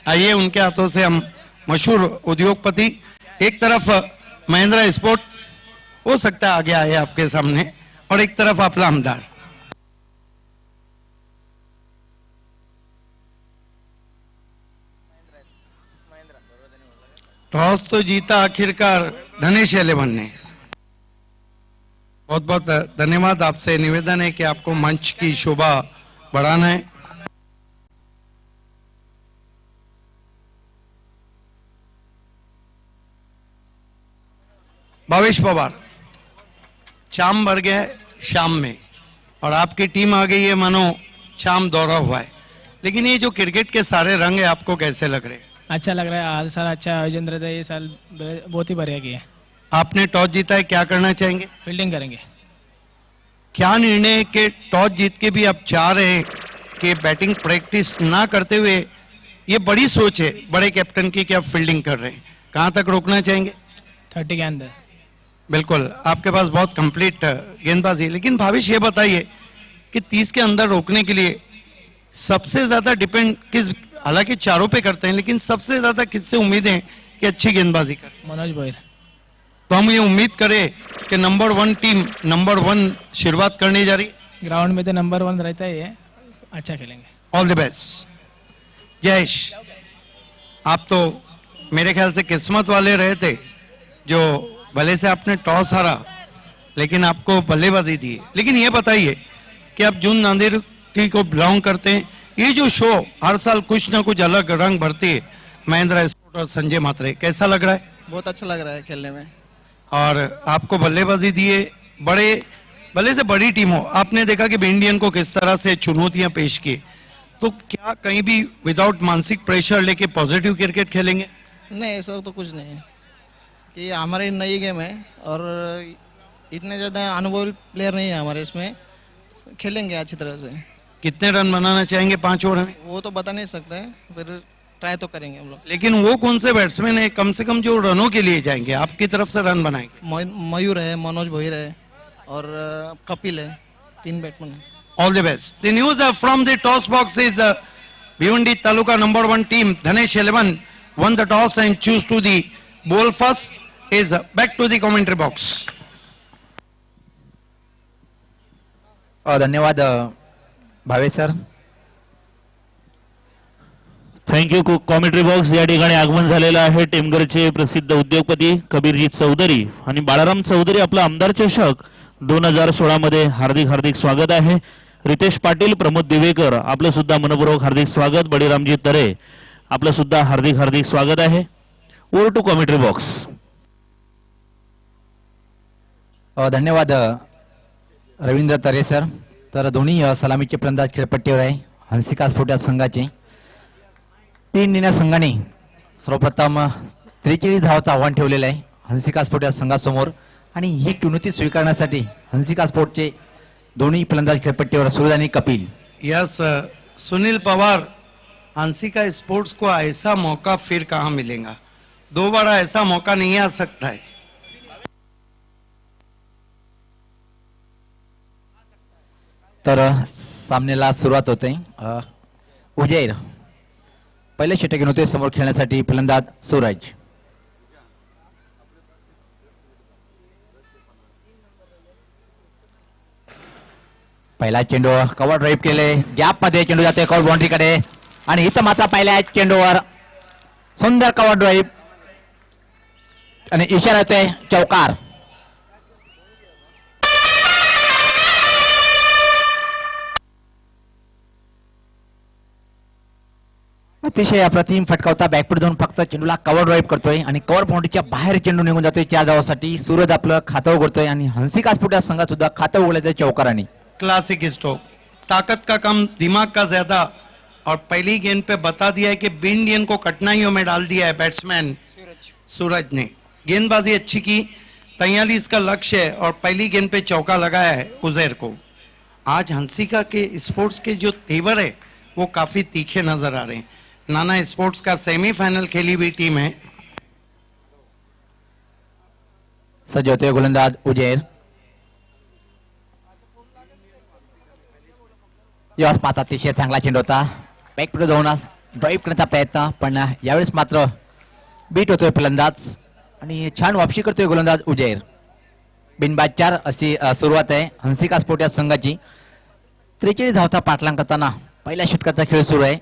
S2: आइए उनके हाथों से हम मशहूर उद्योगपति, एक तरफ महिंद्रा स्पोर्ट हो सकता है आगे आए आपके सामने, और एक तरफ आपला आमदार। टॉस तो जीता आखिरकार धनेश 11 ने। बहुत बहुत धन्यवाद। आपसे निवेदन है कि आपको मंच की शोभा बढ़ाना है। भावेश पवार, शाम भर गया है शाम में, और आपकी टीम आ गई है मानो शाम दौरा हुआ है, लेकिन ये जो क्रिकेट के सारे रंग है आपको कैसे लग रहे हैं?
S4: अच्छा लग रहा है। हर साल अच्छा आयोजन रहता है, ये साल बहुत ही बढ़िया किया है।
S2: आपने टॉस जीता है, क्या करना चाहेंगे?
S4: फील्डिंग करेंगे।
S2: क्या निर्णय है कि टॉस जीत के भी आप चाह रहे हैं कि बैटिंग प्रैक्टिस ना करते हुए, ये बड़ी सोच है बड़े कैप्टन की कि आप फील्डिंग कर रहे हैं, कहां तक रोकना चाहेंगे?
S4: 30 के अंदर।
S2: बिल्कुल, आपके पास बहुत कंप्लीट गेंदबाजी है, लेकिन भावेश ये बताइए कि 30 के अंदर रोकने के लिए सबसे ज्यादा डिपेंड किस, हालांकि चारों पे करते हैं, लेकिन सबसे ज्यादा किससे उम्मीद है कि अच्छी गेंदबाजी करें?
S4: मनोज भोयर।
S2: तो हम ये उम्मीद करें कि नंबर 1 टीम नंबर 1 शुरुआत करने जा रही है।
S4: ग्राउंड में तो नंबर 1 रहता ही है, अच्छा खेलेंगे।
S2: All the best. जयेश, आप तो मेरे ख्याल से किस्मत वाले रहे थे, जो भले से आपने टॉस हारा लेकिन आपको बल्लेबाजी दी। लेकिन ये बताइए कि आप जून नांदेड़ की को बिलोंग करते हैं, ये जो शो हर साल कुछ ना कुछ अलग रंग भरती है, महिंद्रा स्पोर्ट और संजय मात्रे, कैसा लग रहा है?
S5: बहुत अच्छा लग रहा है खेलने में।
S2: और आपको बल्लेबाजी दिए, बड़े भले से बड़ी टीम हो, आपने देखा कि इंडियन को किस तरह से चुनौतियां पेश की, तो क्या कहीं भी विदाउट मानसिक प्रेशर लेके पॉजिटिव क्रिकेट खेलेंगे?
S5: नहीं, ऐसा तो कुछ नहीं है, ये हमारी नई गेम है और इतने ज़्यादा अनुभवी प्लेयर नहीं है हमारे इसमें, खेलेंगे अच्छी तरह से।
S2: कितने रन बनाना चाहेंगे 5 ओवर में?
S5: वो तो बता नहीं सकते, फिर ट्राई तो करेंगे हम लोग।
S2: लेकिन वो कौन से बैट्समैन है कम से कम जो रनों के लिए जाएंगे, आपकी तरफ से रन बनाएंगे?
S5: मयूर है, मनोज भोयर है और कपिल है, 3 बैट्समैन है।
S2: All the best. The news from the toss box is Bhiwandi Taluka number 1 team Dhanesh 11 won the toss and choose to the bowl first. Is back to the commentary box.
S6: धन्यवाद Bhavesh sir.
S3: Thank you. Commentary box या ठिकाणी आगमन झालेलं आहे टेमघरचे प्रसिद्ध उद्योगपती कबीरजी चौधरी आणि बाळाराम चौधरी. आपला आमदार चषक 2016 मध्ये हार्दिक हार्दिक स्वागत आहे. रितेश पाटील, प्रमोद दिवेकर, आपलं सुद्धा मनपूर्वक हार्दिक स्वागत. बळीरामजी तरे, आपलं सुद्धा हार्दिक हार्दिक स्वागत आहे. Over to commentary box.
S6: धन्यवाद रवींद्र तरे सर. तर दोन्ही सलामीचे फलंदाज खेळपट्टीवर आहे हंसिका स्फोट या संघाचे. टीम इंडिया संघाने सर्वप्रथम 43 धावांचं आव्हान ठेवलेलं आहे हंसिका स्फोट या संघासमोर, आणि ही चुनौती स्वीकारण्यासाठी हंसिका स्पोर्टचे दोन्ही फलंदाज खेळपट्टीवर सूरज आणि कपिल.
S2: यस सुनील पवार, हंसिका स्पोर्ट्स को ऐसा मौका फिर कहां मिलेगा, दोबारा ऐसा मौका नहीं आ सकता है.
S6: तर सामन्याला सुरुवात होते. उजैर पहिले षटक घेऊन होते समोर खेळण्यासाठी फलंदाज सूरज. पहिला चेंडू कव्हर ड्राईव्ह केले, गॅप मध्ये चेंडू जातोय कव्हर बाउंड्री कडे, आणि इथं मात्र पहिल्या चेंडूवर सुंदर कव्हर ड्राईव्ह आणि इशारा येतोय चौकार. अतिशय अप्रतिम फटकावता बॅकफूट जाऊन फक्त चेंडूला कव्हर ड्राईव्ह करतोय आणि कव्हर बाउंड्रीच्या बाहेर चेंडू निघून जातोय 4 धावांसाठी. सूरज आपलं खातं उघडतोय आणि हंसिका स्फोट या संघात सुद्धा खातं उघडलंय चौकाराने.
S2: क्लासिक स्ट्रोक, ताकत का कम दिमाग का ज्यादा, और पहली गेंद पे बता दिया है कि इंडियन को कठिनाइयों में डाल दिया है बैट्समैन सूरज ने. गेंदबाजी अच्छी की, 43 का लक्ष्य है और पहली गेंद पे चौका लगाया है उजैर को. आज हंसिका के स्पोर्ट्स के जो तेवर है वो काफी तीखे नजर आ रहे हैं. नाना स्पोर्ट्स का सेमीफाइनल खेली हुई टीम है।
S6: सज्ज होते गोलंदाज उजेर. यावेळेस मात्र अतिशय चांगला चेंडू होता. बॅकपुढे जाऊनच ड्राईव्ह करण्याचा प्रयत्न, पण यावेळेस मात्र बीट होतोय फलंदाज आणि छान वापसी करतोय गोलंदाज उजेर. बिनबाद 4 अशी सुरुवात आहे हंसिका स्पोर्ट या संघाची. 43 धावता पाठलाग करताना पहिल्या षटकाचा खेळ सुरू आहे.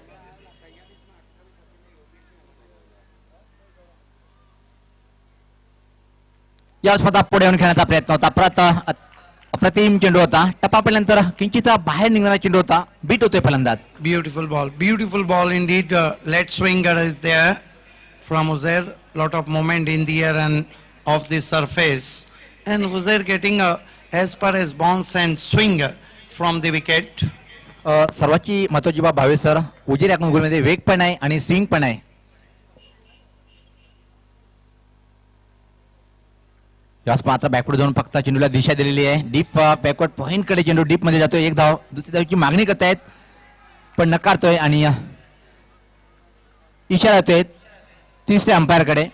S6: यावेळेस मात्र पुढे येऊन खेळण्याचा प्रयत्न होता. परत अप्रतिम चेंडू होता. टप्पापल्यानंतर किंचित बाहेर निघणारा चेंडू होता. बीट होतोय फलंदाज.
S2: Beautiful ball indeed. Let swinger is there from Uzair. Lot of movement in the air and off the surface. And Uzair getting as per as bounce and swing from the wicket.
S6: सर्वाची महत्वाची बाब भावे सर, उजेर या गोलमध्ये वेग पण आहे आणि स्विंग पण आहे. यास मात्र बॅकवर्ड जाऊन फक्त चेंडूला दिशा दिलेली आहे. डीप बॅकवर्ड पॉइंट कडे चेंडू डीप मध्ये जातोय. एक धाव दुसरी धावची मागणी करतायत पण नकारतोय आणि इशारा होतोय तिसऱ्या अंपायर कडे.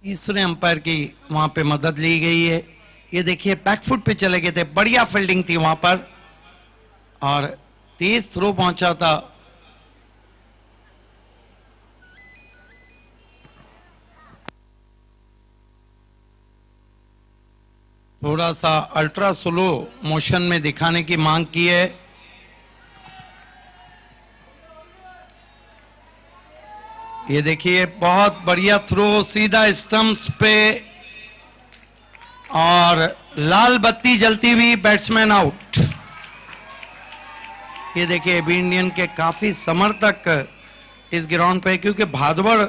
S2: तीसरे अंपायर की वहां पे मदद ली गई है. ये देखिए बैकफुट पे चले गए थे. बढ़िया फील्डिंग थी वहां पर और तेज थ्रो पहुंचा था. थोड़ा सा अल्ट्रा स्लो मोशन में दिखाने की मांग की है. ये देखिए बहुत बढ़िया थ्रो सीधा स्टंप्स पे और लाल बत्ती जलती हुई. Batsman out. ये देखिए बी इंडियन के काफी समर्थक इस ग्राउंड पे, क्योंकि भादवड़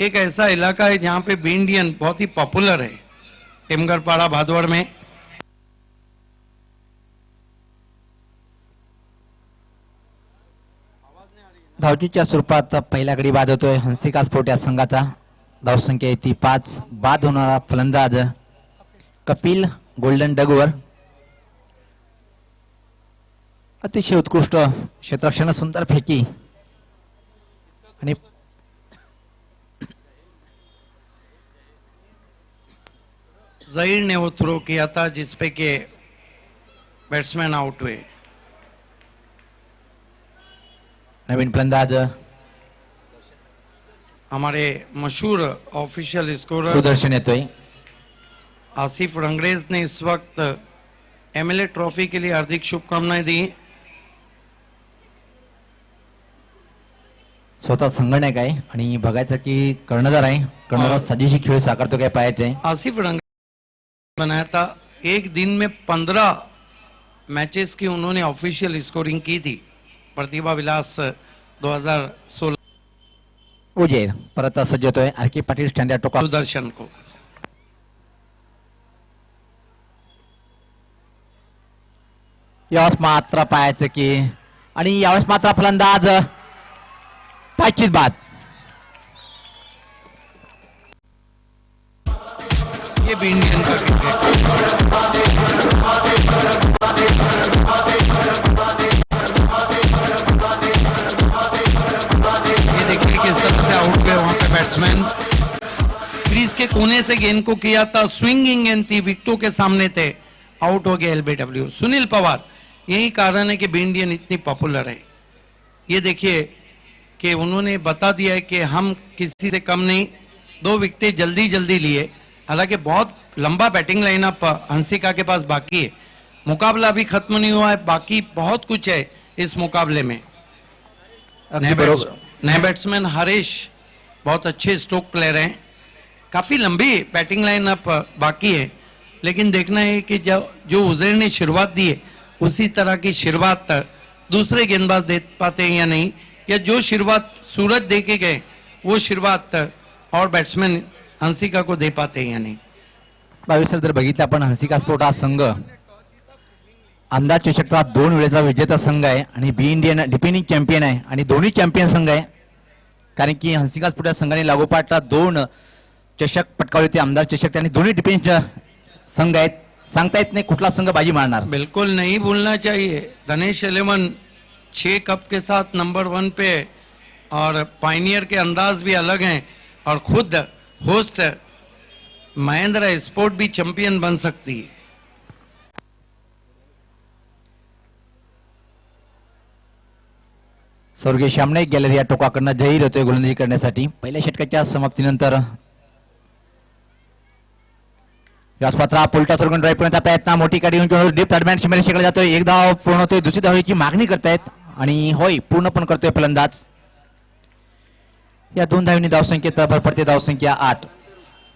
S2: एक ऐसा इलाका है जहां पे बी इंडियन बहुत ही पॉपुलर है. टिमगरपाड़ा भादवड़ में
S6: धावचीच्या स्वरूपात पहिल्या गडी बाद होतोय हंसिका स्पोर्ट या संघाचा. धावसंख्या ती 5. बाद होणारा फलंदाज कपिल गोल्डन डगवर. अतिशय उत्कृष्ट क्षेत्ररक्षण, सुंदर फेकी आणि
S2: जहीर ने वो थ्रो किया था जिसपे के बैट्समैन आउट हुए.
S6: नवीन फलंदाज
S2: हमारे मशहूर ऑफिशियल स्कोरर
S6: सुदर्शन येतोय.
S2: आसिफ रंगरेज ने इस वक्त एमएलए ट्रॉफी के लिए हार्दिक शुभकामनाएं दी.
S6: स्वतः संगणक आहे आणि बघायचं की कर्णधार आहे. कर्णधार साजेशी खेळ साकारतो काय पाहायचंय.
S2: आसिफ रंगरेज बनाया था. एक दिन में 15 मैचेस की उन्होंने ऑफिशियल स्कोरिंग की थी. प्रतिभा विलास 2016
S6: उजेर परत सज्ज होतोय. आर.के. पाटील स्टँडर्ड टोका
S2: सुदर्शन को.
S6: यावेळेस मात्र पाहायचं की आणि यावेळेस मात्र फलंदाज 25 बाद.
S2: ये भी इंडियन का क्रिकेट. ये देखिए किस तरह से आउट हुए वहां पे बैट्समैन. क्रीज के कोने से गेंद को किया था. स्विंगिंग गेंद थी, विकेटों के सामने थे. आउट हो गए एलबीडब्ल्यू. सुनील पवार. यही कारण है कि बी इंडियन इतनी पॉपुलर है. ये देखिए कि उन्होंने बता दिया है कि हम किसी से कम नहीं. 2 विकेटें जल्दी जल्दी लिए. हालांकि बहुत लंबा बैटिंग लाइनअप हंसिका के पास बाकी है. मुकाबला अभी खत्म नहीं हुआ है. बाकी बहुत कुछ है इस मुकाबले में. नए बैट्समैन हरीश बहुत अच्छे स्ट्रोक प्लेयर हैं. काफी लंबी बैटिंग लाइनअप बाकी है, लेकिन देखना है कि जो उजैर ने शुरुआत दी है उसी तरह की शुरुआत दूसरे गेंदबाज दे पाते हैं या नहीं, या जो शुरुआत सूरज दे के गए वो शुरुआत और बैट्समैन हंसिका को दे पाते हैं या नहीं.
S6: भावेश सर, जर बघितलं आपण हंसिका स्पोर्ट हा संघ आमदार चषकचा 2 वेळेचा विजेता संघ आहे आणि बी इंडियन डिपेंडिंग चॅम्पियन आहे आणि दोन्ही चॅम्पियन संघ आहे. कारण की हंसिका स्पोर्ट या संघाने लागोपाठ 2 चषक पटकावले होते, आमदार चषक, आणि दोन्ही डिपेंड संघ आहेत. सांगता येत नाही कुठला संघ बाजी मारणार.
S2: बिल्कुल नहीं भूलना चाहिए, गणेश 11 6 कप के साथ नंबर 1 पे, और पाइनियर के अंदाज भी अलग हैं, और खुद होस्ट महेंद्र स्पोर्ट भी चैंपियन बन सकती है.
S6: स्वर्गीय श्यामने गॅलरी या टोकाकडनं जाहीर होतोय गोलंदाजी करण्यासाठी. पहिल्या षटकाच्या समाप्तीनंतर व्यासपात्रा पुलटा सरकून ड्राईव्ह करण्याचा प्रयत्न, मोठी काढी घेऊन डीप थर्डमॅन शिमेरेकडे जातोय. एक धाव पूर्ण होतोय, दुसरी धावेची मागणी करतायत आणि होय पूर्ण पण करतोय फलंदाज. या 2 धावांनी धावसंख्येत भर पडते, धावसंख्या 8.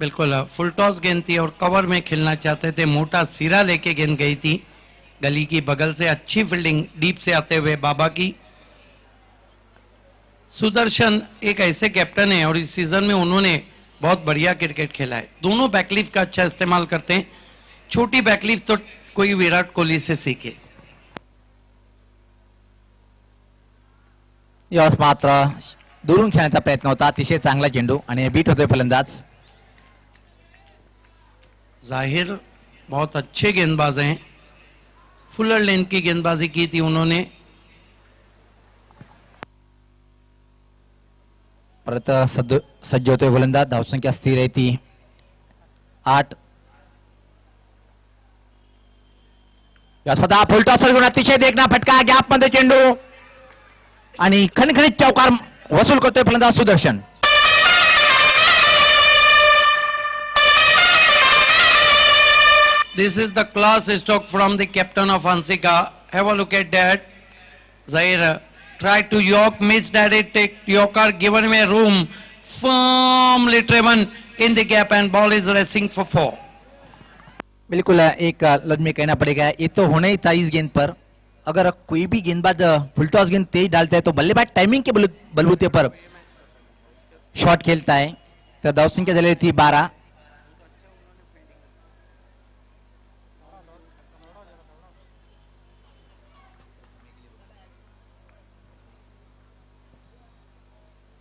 S2: बिल्कुल फुल टॉस गेंद थी और कवर में खेलना चाहते थे, मोटा सिरा लेके गेंद गई थी गली की बगल से. अच्छी फील्डिंग डीप से आते हुए बाबा की. सुदर्शन एक ऐसे कैप्टन है और इस सीजन में उन्होंने बहुत बढ़िया क्रिकेट खेला है. दोनों बैकलीफ का अच्छा इस्तेमाल करते हैं. छोटी बैकलीफ तो कोई विराट कोहली से सीखे.
S6: यावेळेस मात्र दुरून खेळण्याचा प्रयत्न होता, अतिशय चांगला चेंडू आणि बीट होतोय फलंदाज.
S2: जाहिर बहुत अच्छे गेंदबाज हैं, फुलर लेंथ की गेंदबाजी की थी उन्होंने.
S6: परत सज्ज होतोय गोलंदाज. धावसंख्या स्थिर आहे ती 8. स्वतः फुलटॉसर घेऊन अतिशय देखना फटका, गॅप मध्ये चेंडू आणि खणखणीत चौकार वसूल करतोय फलंदाज Sudarshan.
S2: This is the class stroke from the captain of Hansika. Have a look at that. Zahir tried to york, missed at it, take yorker, given him a room, firmly driven in the gap, and ball is racing for 4.
S6: बिल्कुल एक लज्मे कहना पड़ेगा, ये तो होना ही था इस गेंद पर. अगर कोई भी गेंदबाज फुलटॉस गेंद तेज डालता है तो बल्लेबाज टाइमिंग के बलबूते पर शॉट खेलता है. तर धावसंख्या झालेली थी 12.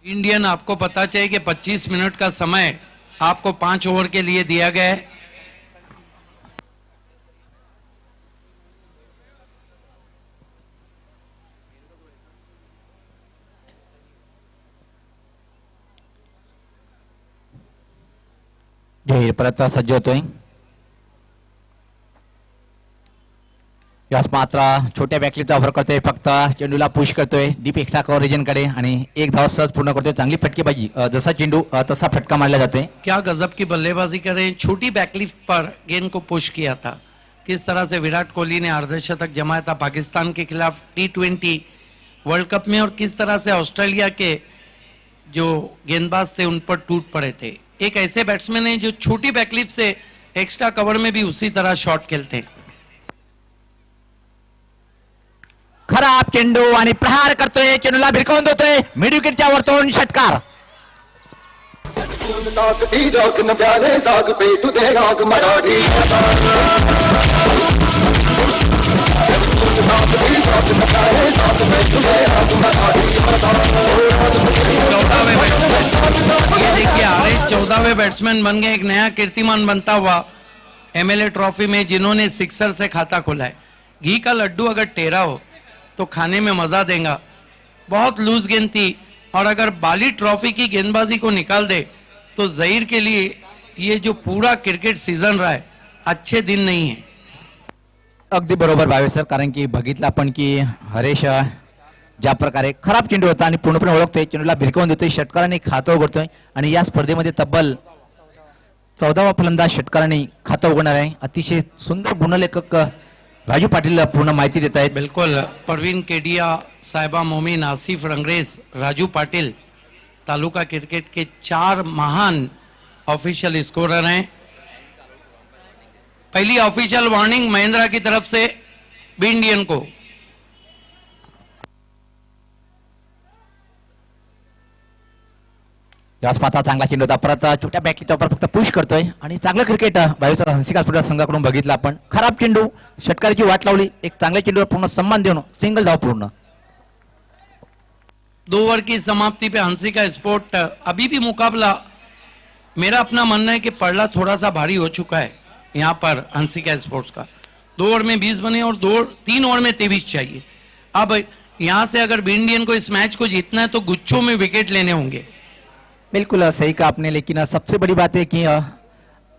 S2: इंडियन आपको पता चाहिए कि 25 मिनट का समय आपको 5 ओवर के लिए दिया गया है.
S6: जहीर परत सज्ज होतोय. यास मात्र छोट्या बॅकलीचा ऑफर करतोय, फक्त चेंडूला पुश करतोय डीप एक्स्ट्रा कव्हर रिजन कडे आणि एक धाव सहज पूर्ण करतोय. चांगली फटकेबाजी, जसा चेंडू तसा फटका मारला जातोय.
S2: क्या गजब की बल्लेबाजी कर रहे हैं. छोटी बैकलिफ्ट पर गेंद को पुश किया था. किस तरह से विराट कोहली ने अर्धशतक जमाया था पाकिस्तान के खिलाफ T20 वर्ल्ड कप में, और किस तरह से ऑस्ट्रेलिया के जो गेंदबाज थे उन पर टूट पड़े थे. एक ऐसे बैट्समैन है जो छोटी बैकलिफ्ट से एक्स्ट्रा कवर में भी उसी तरह शॉट खेलते हैं.
S6: खराब चेंडू आणि प्रहार करतोय, चेंडूला भिरकावून देतोय मिड विकेटच्या वरतून षटकार.
S2: ये देखिए आरएस 14वें बैट्समैन बन गए. एक नया कीर्तिमान बनता हुआ MLA ट्रॉफी में, जिन्होंने सिक्सर से खाता खोला है. घी का लड्डू अगर टेढ़ा हो तो खाने में मजा देगा. बहुत लूज गेंद थी, और अगर बाली ट्रॉफी की गेंदबाजी को निकाल दे तो जहीर के लिए ये जो पूरा क्रिकेट सीजन रहा है अच्छे दिन नहीं है.
S6: अगदी बरोबर भावेश सर, कारण की बघितलं आपण की हरेश ज्या प्रकारे खराब चेंडू होता आणि पूर्णपणे ओळखतोय, चेंडूला भिरकावून देतोय, षटकाराने खातं उघडतोय आणि या स्पर्धेमध्ये तब्बल 14वा फलंदाज षटकाराने खातं उघडणार आहे. अतिशय सुंदर गुणलेखक राजू पाटील पूर्ण माहिती देत आहेत.
S2: बिल्कुल परवीन केडिया, साहिबा मोमीन, आसिफ रंगरेज, राजू पाटिल तालुका क्रिकेट के 4 महान ऑफिशियल स्कोरर हैं. पहली ऑफिशियल वार्निंग महेंद्रा की तरफ से बी इंडियन को.
S6: यास पाहता चांगला चेंडू होता परत छोट्या बॅकीच्या वर फक्त पुश करतोय आणि चांगलं क्रिकेट भावेसर हंसिका स्फोट संघाकडून बघितलं आपण. खराब चेंडू षटकाराची वाट लावली, एक चांगल्या चेंडूवर पूर्ण सम्मान देऊन सिंगल धाव पूर्ण.
S2: 2 ओवर की समाप्ति पे हंसिका स्पोर्ट अभी भी मुकाबला, मेरा अपना मानना है कि पड़ला थोड़ा सा भारी हो चुका है यहाँ पर हंसिका स्पोर्ट्स का. 2 ओवर में 20 बने और 3 ओवर में 23 चाहिए. अब यहाँ से अगर बी इंडियन को इस मैच को जीतना है तो गुच्छों में विकेट लेने होंगे.
S6: बिल्कुल सही कहा आपने, लेकिन सबसे बड़ी बात है कि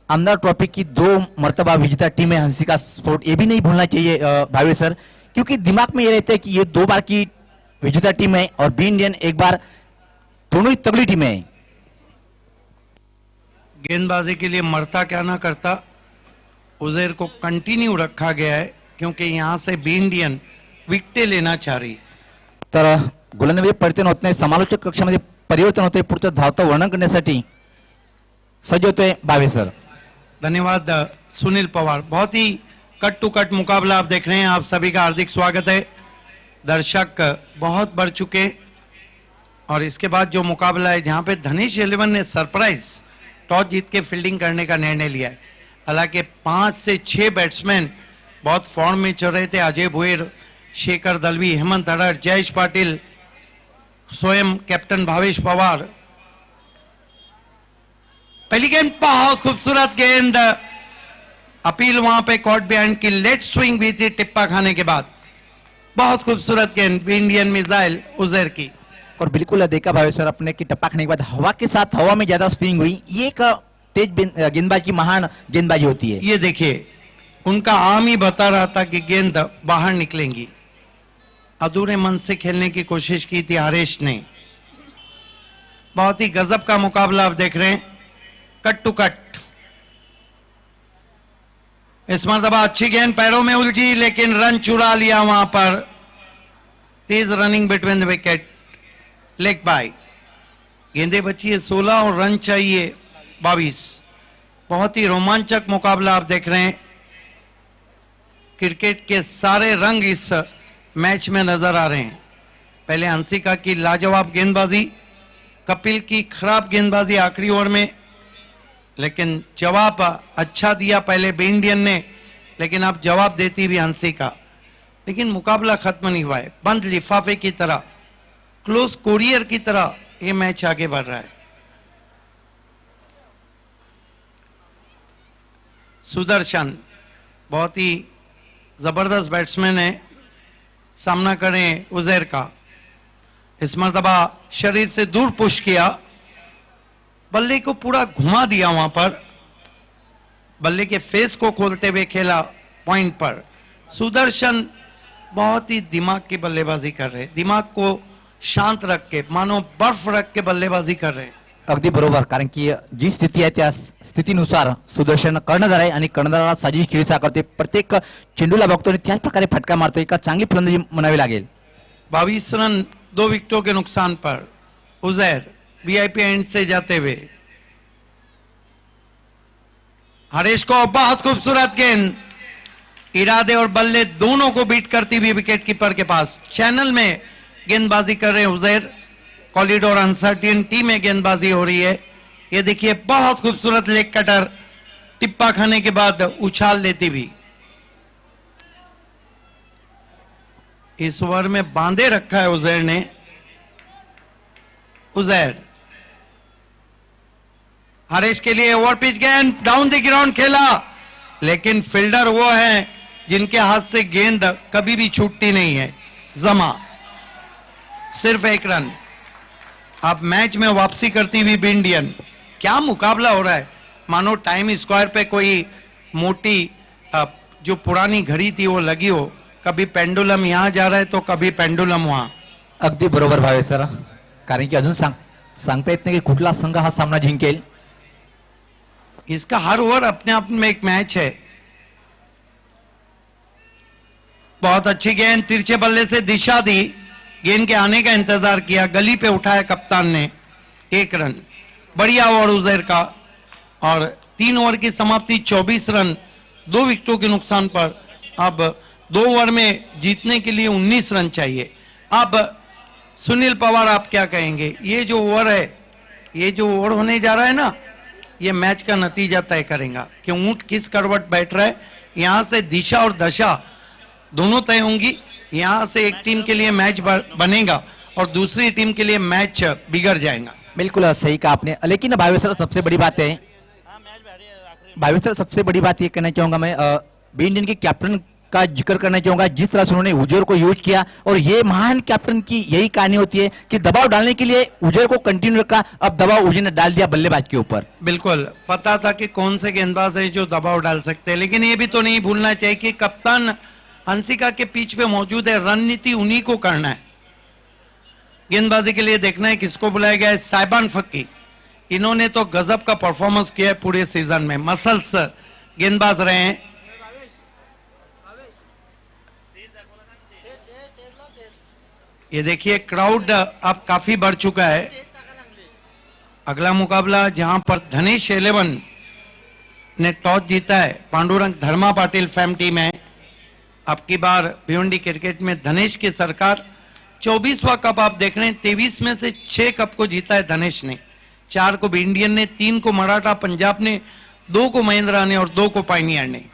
S6: आमदार ट्रॉफी की 2 मर्तबा विजेता टीम है हंसिका स्पोर्ट, ये भी नहीं भूलना चाहिए भावेश सर, क्योंकि दिमाग में ये रहता है कि ये 2 बार की विजेता टीम है और बी इंडियन एक बार, दोनों ही तगड़ी टीम है.
S2: गेंदबाजी के लिए मरता क्या ना करता, उजैर को कंटिन्यू रखा गया है क्योंकि यहाँ से बी इंडियन विकेटें लेना चाह रही.
S6: तर गोलंदाजी परिवर्तन होत नाही, समालोचक कक्षामध्ये परिवर्तन होते, पुढचं धावतं वर्णन करण्यासाठी सज्ज होते भावेश सर.
S2: धन्यवाद सुनील पवार. बहुत ही कट टू कट मुकाबला आप देख रहे हैं. आप सभी का हार्दिक स्वागत है. दर्शक बहुत बढ़ चुके और इसके बाद जो मुकाबला है जहां पे धनेश 11 ने सरप्राइज टॉस जीत के फील्डिंग करने का निर्णय लिया है. हालांकि 5 से 6 बैट्समैन बहुत फॉर्म में चल रहे थे. अजय भुईर, शेखर दलवी, हेमंत हड़र, जयेश पाटिल, स्वयं कैप्टन भावेश पवार. पहली गेंद बहुत खूबसूरत गेंद, अपील वहां पे कॉट बिहाइंड की लेट स्विंग भी थी टिप्पा खाने के बाद. बहुत खूबसूरत गेंद इंडियन मिसाइल उजैर की.
S6: और बिल्कुल देखा भावेश सर अपने की टप्पा खाने के बाद हवा के साथ हवा में ज्यादा स्विंग हुई, ये एक तेज गेंदबाजी, महान गेंदबाजी होती है.
S2: ये देखिए उनका आम ही बता रहा था कि गेंद बाहर निकलेंगी. अधूरे मन से खेलने की कोशिश की थी हरीश ने. बहुत ही गजब का मुकाबला आप देख रहे हैं, कट टू कट. इस मरतबा अच्छी गेंद पैरों में उलझी लेकिन रन चुरा लिया वहां पर. तेज running between the wicket, leg bye. गेंदें बची है 16 और रन चाहिए 22. बहुत ही रोमांचक मुकाबला आप देख रहे हैं. क्रिकेट के सारे रंग इस मैच में नजर आ रहे हैं. पहले हंसिका की लाजवाब गेंदबाजी, कपिल की खराब गेंदबाजी आखिरी ओवर में, लेकिन जवाब अच्छा दिया पहले बी इंडियन ने, लेकिन अब जवाब देती भी हंसिका. लेकिन मुकाबला खत्म नहीं हुआ है. बंद लिफाफे की तरह, क्लोज कोरियर की तरह ये मैच आगे बढ़ रहा है. सुदर्शन बहुत ही जबरदस्त बैट्समैन है, सामना करें उजैर का. इस मर्तबा शरीर से दूर पुश किया, बल्ले को पूरा घुमा दिया वहां पर, बल्ले के फेस को खोलते हुए खेला पॉइंट पर. सुदर्शन बहुत ही दिमाग की बल्लेबाजी कर रहे, दिमाग को शांत रख के, मानो बर्फ रख के बल्लेबाजी कर रहे.
S6: अगदी बरोबर, कारण की जी स्थिती आहे त्या स्थितीनुसार सुदर्शन कर्णधार आहे आणि कर्णधाराला साजिश खेळी साकारते. प्रत्येक चेंडूला बघतो आणि त्याच प्रकारे फटका मारतो. एका चांगली फलंदाजी म्हणावी लागेल.
S2: 22 रन 2 विकेटों के नुकसान पर उजैर वीआईपी एंड से जाते हुए. हरीश को बहुत खूबसूरत गेंद, इरादे और बल्ले दोनों को बीट करती हुई विकेट कीपर के पास. चैनल में गेंदबाजी कर रहे हैं उजैर, कॉरिडोर अनसर्टेनिटी में गेंदबाजी हो रही है. ये देखिए बहुत खूबसूरत लेग कटर, टिप्पा खाने के बाद उछाल लेती भी. इस ओवर में बांधे रखा है उजैर ने. उजैर हरीश के लिए ओवर पिच गेंद डाउन द ग्राउंड खेला, लेकिन फील्डर वो है जिनके हाथ से गेंद कभी भी छूटती नहीं है. जमा सिर्फ 1 रन. अब मैच में वापसी करती हुई बी इंडियन. क्या मुकाबला हो रहा है, मानो टाइम स्क्वायर पे कोई मोटी जो पुरानी घड़ी थी वो लगी हो. कभी पेंडुलम यहां जा रहा है तो कभी पेंडुलम वहां.
S6: अगदी बरोबर भावे सर, कारण की अजून सांगता येत नाही की कुठला संघ हा सामना जिंकेल.
S2: इसका हर ओवर अपने आप में एक मैच है. बहुत अच्छी गेंद, तिरछे बल्ले से दिशा दी, गेंद के आने का इंतजार किया, गली पे उठाया कप्तान ने. 1 रन. बढ़िया ओवर उजैर का. और 3 ओवर की समाप्ति 24 रन 2 विकेटों के नुकसान पर. अब 2 ओवर में जीतने के लिए 19 रन चाहिए. अब सुनील पवार आप क्या कहेंगे, ये जो ओवर है ये जो ओवर होने जा रहा है ना, ये मैच का नतीजा तय करेगा कि ऊंट किस करवट बैठ रहा है। यहाँ से दिशा और दशा दोनों तय होंगी। यहाँ से एक टीम के लिए मैच बनेगा और दूसरी टीम के लिए मैच बिगड़ जाएगा।
S6: बिल्कुल सही कहा आपने। लेकिन भाई सर सबसे बड़ी बात है, भाई सर सबसे बड़ी बात ये कहना चाहूंगा मैं, बी इंडियन के कैप्टन का जिक्र करना चाहूंगा। जिस तरह से उन्होंने उजर को यूज किया, और ये महान कैप्टन की यही कहानी होती है कि दबाव डालने के लिए उजर को कंटिन्यू रखा, अब दबाव उजर ने डाल दिया बल्लेबाज के ऊपर।
S2: बिल्कुल पता था कि कौन से गेंदबाज है जो दबाव डाल सकते हैं, लेकिन ये भी तो नहीं भूलना चाहिए कि कप्तान हंसिका के पीछ पे मौजूद है। रणनीति उन्हीं को करना है। गेंदबाजी के लिए देखना है किसको बुलाया गया है। साइबान फक्की, इन्होंने तो गजब का परफॉर्मेंस किया है पूरे सीजन में। मसल्स गेंदबाज रहे हैं। ये देखिए क्राउड अब काफी बढ़ चुका है। अगला मुकाबला जहां पर धनेश 11 ने टॉस जीता है, पांडुरंग धर्मा पाटिल फैम टीम है। अब की बार भिवंडी क्रिकेट में धनेश की सरकार। 24वां कप आप देख रहे हैं, 23 में से 6 कप को जीता है धनेश ने। 4 को भी इंडियन ने, 3 को मराठा पंजाब ने, 2 को महिंद्रा ने और 2 को पाइनियर ने।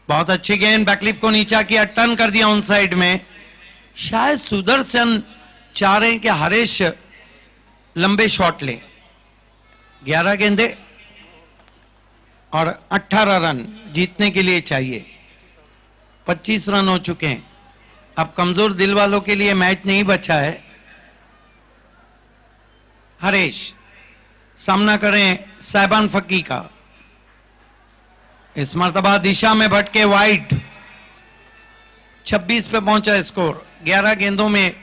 S2: बहुत अच्छी गेंद, बैकलिफ को नीचा किया, टर्न कर दिया ऑन साइड में। शायद सुदर्शन चाह रहे हैं कि हरेश लंबे शॉट ले। 11 गेंदे और 18 रन जीतने के लिए चाहिए। 25 रन हो चुके हैं। अब कमजोर दिल वालों के लिए मैच नहीं बचा है। हरेश सामना करें साइबान फक्की का। इस मर्तबा दिशा में भटके वाइड। 26 पे पहुंचा स्कोर। 11 गेंदों में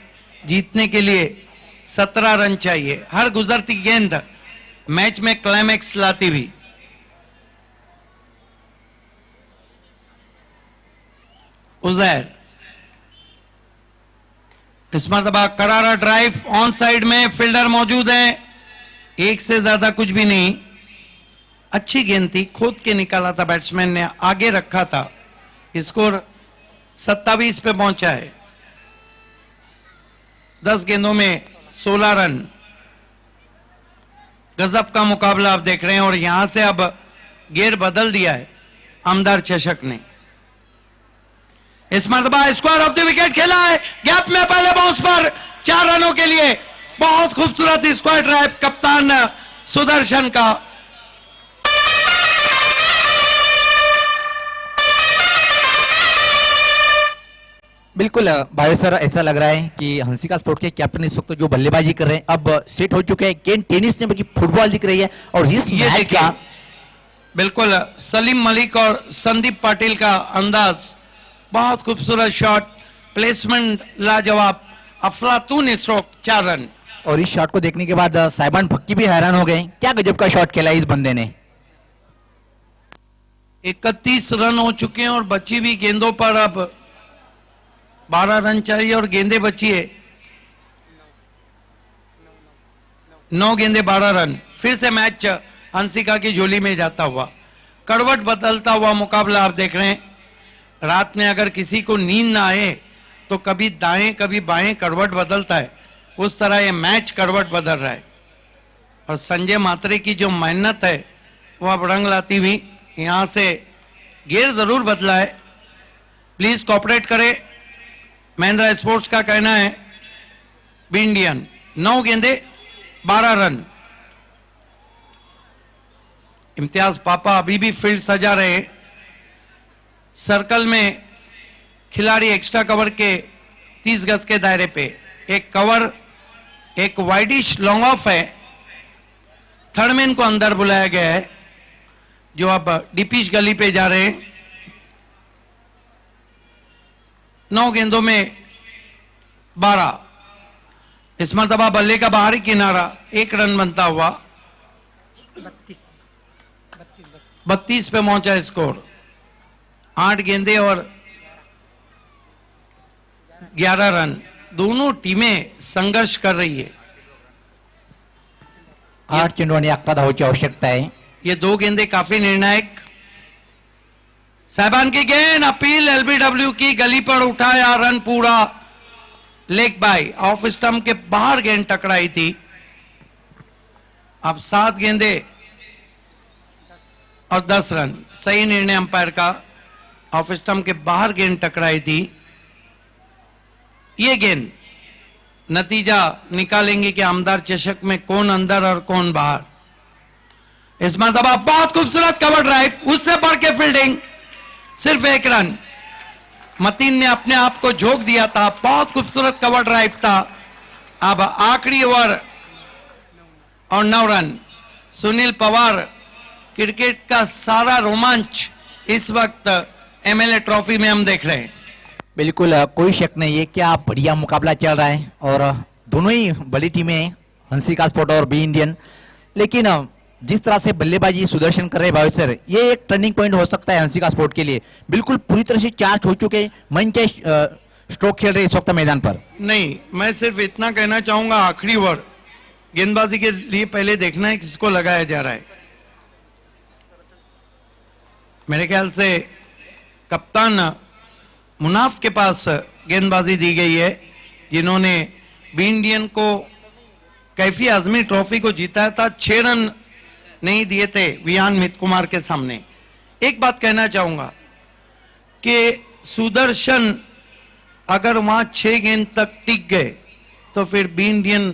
S2: जीतने के लिए 17 रन चाहिए। हर गुजरती गेंद मैच में क्लाइमैक्स लाती हुई। उजैर इस मर्तबा करारा ड्राइव ऑन साइड में, फील्डर मौजूद है। एक से ज्यादा कुछ भी नहीं। अच्छी गेंद थी, खोद के निकाला था बैट्समैन ने, आगे रखा था। स्कोर 27 पे पहुंचा है। 10 गेंदों में 16 रन। गजब का मुकाबला आप देख रहे हैं। और यहां से अब गेयर बदल दिया है आमदार चषक ने। इस मरतबा स्क्वायर ऑफ द विकेट खेला है, गैप में पहले बाउंस पर 4 रनों के लिए। बहुत खूबसूरत स्क्वायर ड्राइव कप्तान सुदर्शन का।
S6: बिल्कुल भाई सर, ऐसा लग रहा है कि हंसिका स्पोर्ट के कैप्टन इस वक्त जो बल्लेबाजी कर रहे हैं अब सेट हो चुके हैं। गेंद टेनिस ने बल्कि फुटबॉल दिख रही है। और इस
S2: ये
S6: मैच का
S2: बिल्कुल सलीम मलिक और संदीप पाटिल का अंदाज, बहुत खूबसूरत शॉट, प्लेसमेंट लाजवाब, अफलातून स्ट्रोक, 4 रन।
S6: और इस शॉट को देखने के बाद साइबान फक्की भी हैरान हो गए। क्या गजब का शॉट खेला इस बंदे ने।
S2: 31 रन हो चुके हैं और बची हुई गेंदों पर अब 12 रन चाहिए और गेंदें बची है 9 गेंदे 12 रन। फिर से मैच हंसिका की झोली में जाता हुआ, करवट बदलता हुआ मुकाबला आप देख रहे हैं। रात में अगर किसी को नींद ना आए तो कभी दाएं कभी बाएं करवट बदलता है, उस तरह ये मैच करवट बदल रहा है। और संजय मात्रे की जो मेहनत है वो अब रंग लाती हुई। यहां से गियर जरूर बदला है, प्लीज कोऑपरेट करें। महिंद्रा स्पोर्ट्स का कहना है बी इंडियन 9 गेंदे 12 रन। इम्तियाज पापा अभी भी फील्ड सजा रहे। सर्कल में खिलाड़ी एक्स्ट्रा कवर के 30 गज के दायरे पे, एक कवर एक वाइडिश लॉन्ग ऑफ है। थर्ड मैन को अंदर बुलाया गया है जो अब डीपीश गली पे जा रहे हैं। 9 गेंदों में 12। इस मरतबा बल्ले का बाहरी किनारा, 1 रन बनता हुआ। 32 पे पहुंचा स्कोर। 8 गेंदे और 11 रन। दोनों टीमें संघर्ष कर रही है।
S6: 8 चेंडूंनी 11 धावांची आवश्यकता है।
S2: ये 2 गेंदे काफी निर्णायक। साहबान की गेंद, अपील एलबीडब्ल्यू की, गली पर उठाया, रन पूरा। लेग बाय, ऑफ स्टंप के बाहर गेंद टकराई थी। अब 7 गेंदे और 10 रन। सही निर्णय अंपायर का। ऑफ स्टंप के बाहर गेंद टकराई थी। ये गेंद नतीजा निकालेंगे कि आमदार चषक में कौन अंदर और कौन बाहर। इस मरतबा बहुत खूबसूरत कवर ड्राइव, उससे बढ़ के फील्डिंग, सिर्फ 1 रन। मतीन ने अपने आप को झोंक दिया था, बहुत खूबसूरत कवर ड्राइव था। अब आखिरी ओवर और 9 रन। सुनील पवार, क्रिकेट का सारा रोमांच इस वक्त एमएलए ट्रॉफी में हम देख रहे हैं।
S6: बिल्कुल कोई शक नहीं है, क्या बढ़िया मुकाबला चल रहा है और दोनों ही बड़ी टीमें हैं, हंसिका स्पोर्ट और बी इंडियन। लेकिन जिस तरह से बल्लेबाजी सुदर्शन कर रहे भाई सर, ये एक टर्निंग पॉइंट हो सकता है हंसिका स्पोर्ट के लिए। बिल्कुल पूरी तरह से चार्ज हो चुके, मन के स्ट्रोक खेल रहे इस वक्त मैदान पर।
S2: नहीं, मैं सिर्फ इतना कहना चाहूंगा, आखिरी ओवर गेंदबाजी के लिए पहले देखना है किसको लगाया जा रहा है। मेरे ख्याल से कप्तान मुनाफ के पास गेंदबाजी दी गई है, जिन्होंने बी इंडियन को कैफी आजमी ट्रॉफी को जीता था। 6 रन नहीं दिए थे वियान मित कुमार के सामने। एक बात कहना चाहूंगा कि सुदर्शन अगर वहां 6 गेंद तक टिक गए तो फिर बी इंडियन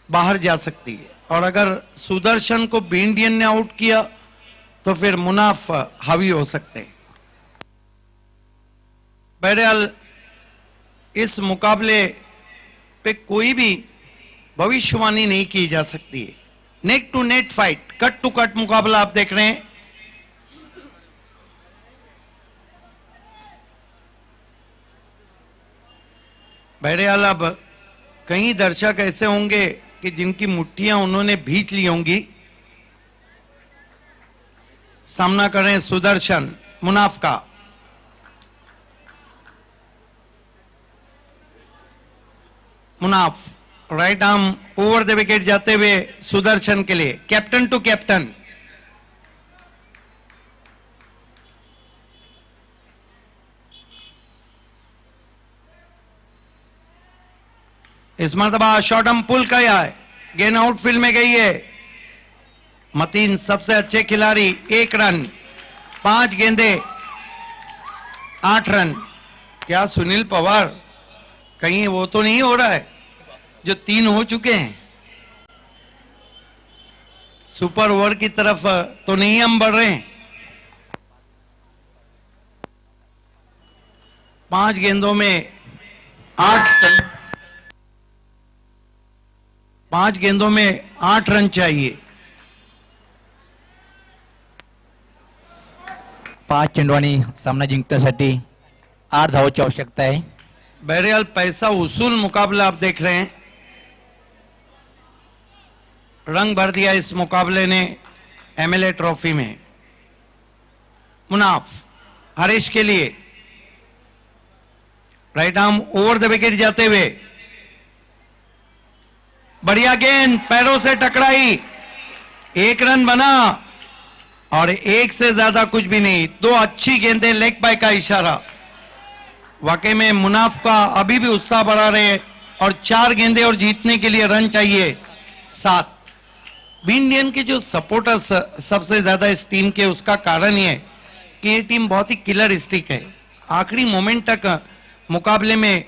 S2: बाहर जा सकती है, और अगर सुदर्शन को बी इंडियन ने आउट किया तो फिर मुनाफ हावी हो सकते हैं। बहरहाल इस मुकाबले पे कोई भी भविष्यवाणी नहीं की जा सकती है। Neck to net fight, cut to cut मुकाबला आप देख रहे हैं। बहरहाल अब कई दर्शक ऐसे होंगे कि जिनकी मुट्ठियां उन्होंने भींच ली होंगी। सामना करें सुदर्शन मुनाफ का। Munaf right arm over the wicket जाते हुए सुदर्शन के लिए, कैप्टन टू कैप्टन। इस मरतबा शॉर्ट आर्म पुल किया है, गेंद आउटफील्ड में गई है। मतीन सबसे अच्छे खिलाड़ी, 1 रन, 5 गेंदे, 8 रन। क्या सुनील पवार कहीं वो तो नहीं हो रहा है जो 3 हो चुके हैं? सुपर ओवर की तरफ तो नहीं हम बढ़ रहे हैं। 5 गेंदों में 8 रन चाहिए।
S6: 5 चेंडूंनी सामना जिंकण्यासाठी 8 धावांची आवश्यकता आहे।
S2: बहरहाल पैसा वसूल मुकाबला आप देख रहे हैं। रंग भर दिया इस मुकाबले ने एमएलए ट्रॉफी में। मुनाफ हरीश के लिए, right arm over the wicket जाते हुए, बढ़िया गेंद पैरों से टकराई, 1 रन बना और 1 से ज्यादा कुछ भी नहीं। 2 अच्छी गेंदें, लेग बाय का इशारा। वाकई में मुनाफ का अभी भी उत्साह बढ़ा रहे, और 4 गेंदें और जीतने के लिए रन चाहिए 7। बी इंडियन के जो सपोर्टर्स सबसे ज्यादा इस टीम के, उसका कारण ये है कि ये टीम बहुत ही किलर स्टिक है। आखिरी मोमेंट तक मुकाबले में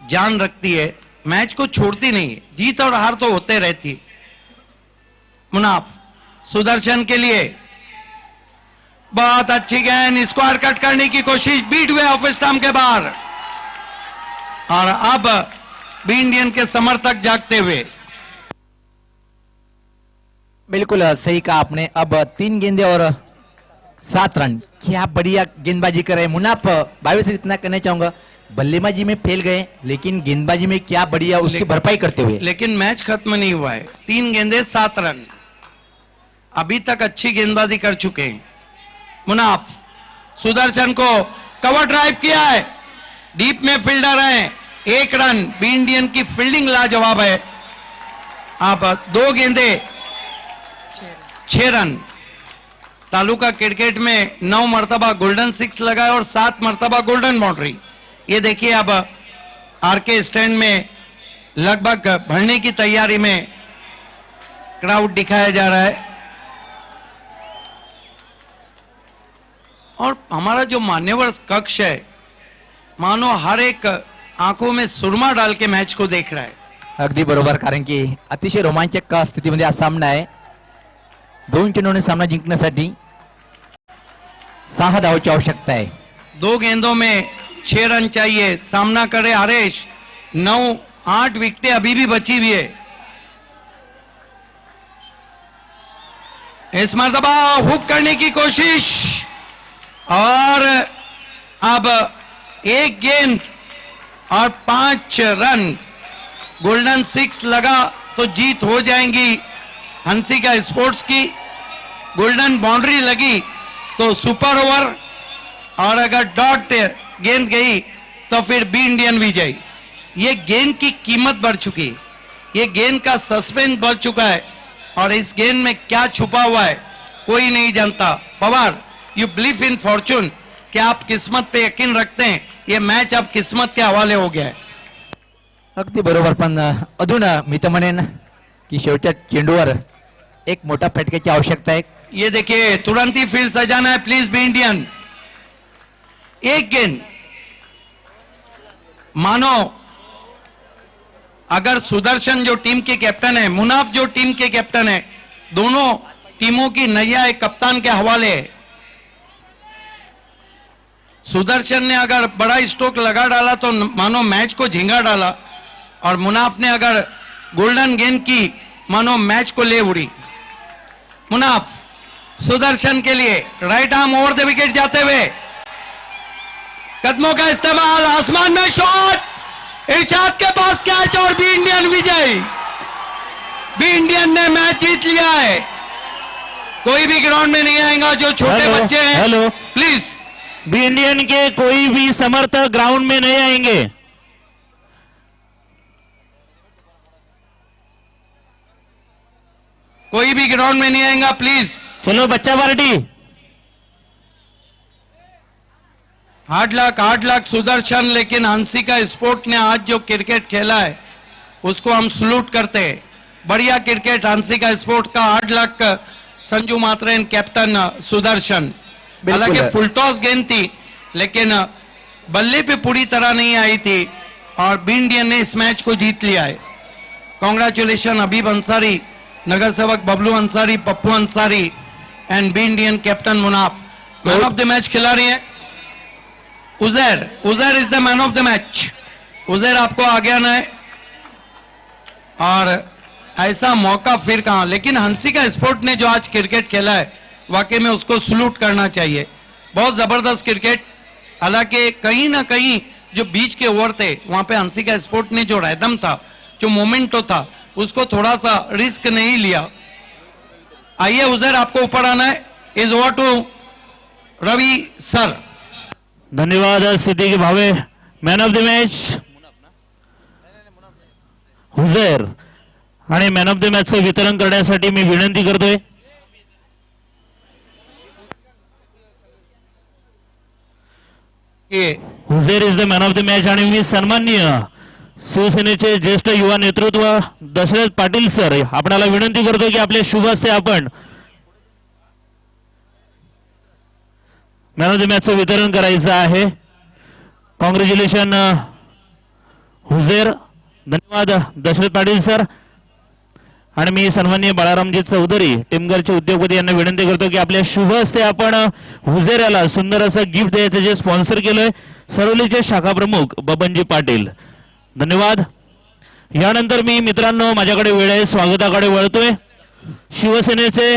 S2: जान रखती है, मैच को छोड़ती नहीं है। जीत और हार तो होते रहती है। मुनाफ सुदर्शन के लिए बहुत अच्छी गेंद, स्क्वायर कट करने की कोशिश, बीट हुए ऑफ स्टंप के बाहर, और अब बी इंडियन के समर्थक जागते हुए।
S6: बिल्कुल सही कहा आपने। अब 3 गेंदे और 7 रन। क्या बढ़िया गेंदबाजी कर रहे मुनाफ। भाई से इतना कहना चाहूंगा, बल्लेबाजी में फेल गए लेकिन गेंदबाजी में क्या बढ़िया उसकी भरपाई करते हुए।
S2: लेकिन मैच खत्म नहीं हुआ है। 3 गेंदे 7 रन, अभी तक अच्छी गेंदबाजी कर चुके हैं मुनाफ। सुदर्शन को कवर ड्राइव किया है, डीप में फील्डर है, 1 रन। बी इंडियन की फील्डिंग लाजवाब है। अब 2 गेंदे 6 रन। तालुका क्रिकेट में 9 मरतबा गोल्डन 6 लगाए और 7 मरतबा गोल्डन बाउंड्री। ये देखिए अब आरके स्टैंड में लगभग भरने की तैयारी में क्राउड दिखाया जा रहा है। और हमारा जो मान्यवर कक्ष है मानो हर एक आंखों में सुरमा डाल के मैच को देख रहा है।
S6: अगदी बरोबर, कारण की अतिशय रोमांचक स्थितीमध्ये हा सामना आहे. दोन चेंडूने सामना जिंकण्यासाठी 6 धावांची आवश्यकता आहे.
S2: 2 गेंदों में 6 रन चाहिए. सामना करे हरेश. 9-8 विकेटें अभी भी बची हुई है. इस मर्तबा हुक करने की कोशिश और अब 1 गेंद और 5 रन. गोल्डन 6 लगा तो जीत हो जाएंगी हंसिका स्पोर्ट्स की. गोल्डन बाउंड्री लगी तो सुपर ओवर और अगर डॉट गेंद गई तो फिर बी इंडियन विजय. ये गेंद की कीमत बढ़ चुकी है. ये गेंद का सस्पेंस बढ़ चुका है और इस गेंद में क्या छुपा हुआ है कोई नहीं जानता. Pawar, you believe in Fortune, कि आप किस्मत पे यकीन रखते हैं. ये मैच अब किस्मत के हवाले हो गया है.
S6: अगदी बरोबर, पण अजून मी तर म्हणेन की शेवटच्या चेंडूवर एक मोठा फटक्याची आवश्यकता आहे.
S2: ये देखिए तुरंत ही फील्ड सजाना है प्लीज बी इंडियन. 1 गेंद. मानो अगर सुदर्शन जो टीम के कैप्टन है, मुनाफ जो टीम के कैप्टन है, दोनों टीमों की नैया एक कप्तान के हवाले है. सुदर्शन ने अगर बड़ा स्ट्रोक लगा डाला तो मानो मैच को झींगा डाला और मुनाफ ने अगर गोल्डन गेंद की मानो मैच को ले उड़ी. मुनाफ सुदर्शन के लिए right arm over the wicket जाते हुए कदमों का इस्तेमाल, आसमान में शॉट, इरशाद के पास कैच और बी इंडियन विजय. बी इंडियन ने मैच जीत लिया है. कोई भी ग्राउंड में नहीं आएगा जो छोटे
S3: हेलो,
S2: बच्चे हैं.
S3: हेलो.
S2: प्लीज
S3: बी इंडियन के कोई भी समर्थक ग्राउंड में नहीं आएंगे.
S2: कोई भी ग्राउंड में नहीं आएगा प्लीज.
S3: चलो बच्चा पार्टी.
S2: Hard luck Sudarshan. लेकिन हंसिका स्पोर्ट ने आज जो क्रिकेट खेला है उसको हम सलूट करते हैं. बढ़िया क्रिकेट हंसिका स्पोर्ट का. Hard luck Sanju Matren, captain Sudarshan. हालांकि फुल टॉस गेंद थी लेकिन बल्ले पे पूरी तरह नहीं आई थी और बी इंडियन ने इस मैच को जीत लिया है. कॉन्ग्रेचुलेशन हबीब अंसारी, नगर सेवक Bablu Ansari, Pappu Ansari and be Indian captain Munaf. Man of the match खिलाड़ी है Uzair is the man of the match. Uzair आपको आगे आना है और ऐसा मौका फिर कहां. लेकिन हंसिका स्पोर्ट ने जो आज क्रिकेट खेला है वाकई में उसको सलूट करना चाहिए. बहुत जबरदस्त क्रिकेट. हालांकि कहीं ना कहीं जो बीच के ओवर थे वहां पे हंसिका स्पोर्ट ने जो रैदम था, जो मोमेंटो था, उसको थोड़ा सा रिस्क नहीं लिया. आइए उजैर आपको ऊपर आना है. Is over to Ravi sir.
S3: धन्यवाद Siddiqui Bhave. Man of the match Huzair. आणि मॅन ऑफ द मॅचचं वितरण करण्यासाठी मी विनंती करतोय. Huzair is the man of the match. आणि मी सन्माननीय शिवसेनेचे ज्येष्ठ युवा नेतृत्व दशरथ पाटील सर आपल्याला विनंती करतो की आपल्या शुभ हस्ते आपण मॅन ऑफ द मॅचचं वितरण करायचं आहे. कॉंग्रॅच्युलेशन हुझैर. धन्यवाद दशरथ पाटील सर. आणि मी सन्माननीय बाळारामजी चौधरी टिमगरचे उद्योगपती यांना विनंती करतो की आपल्या शुभ हस्ते आपण हुझैर याला सुंदर असं गिफ्ट द्यायचं जे स्पॉन्सर केलंय सरोलीचे शाखा प्रमुख बबनजी पाटील. धन्यवाद. यानंतर मी मित्रांनो माझ्याकडे वेळ आहे स्वागताकडे वळतोय. शिवसेनेचे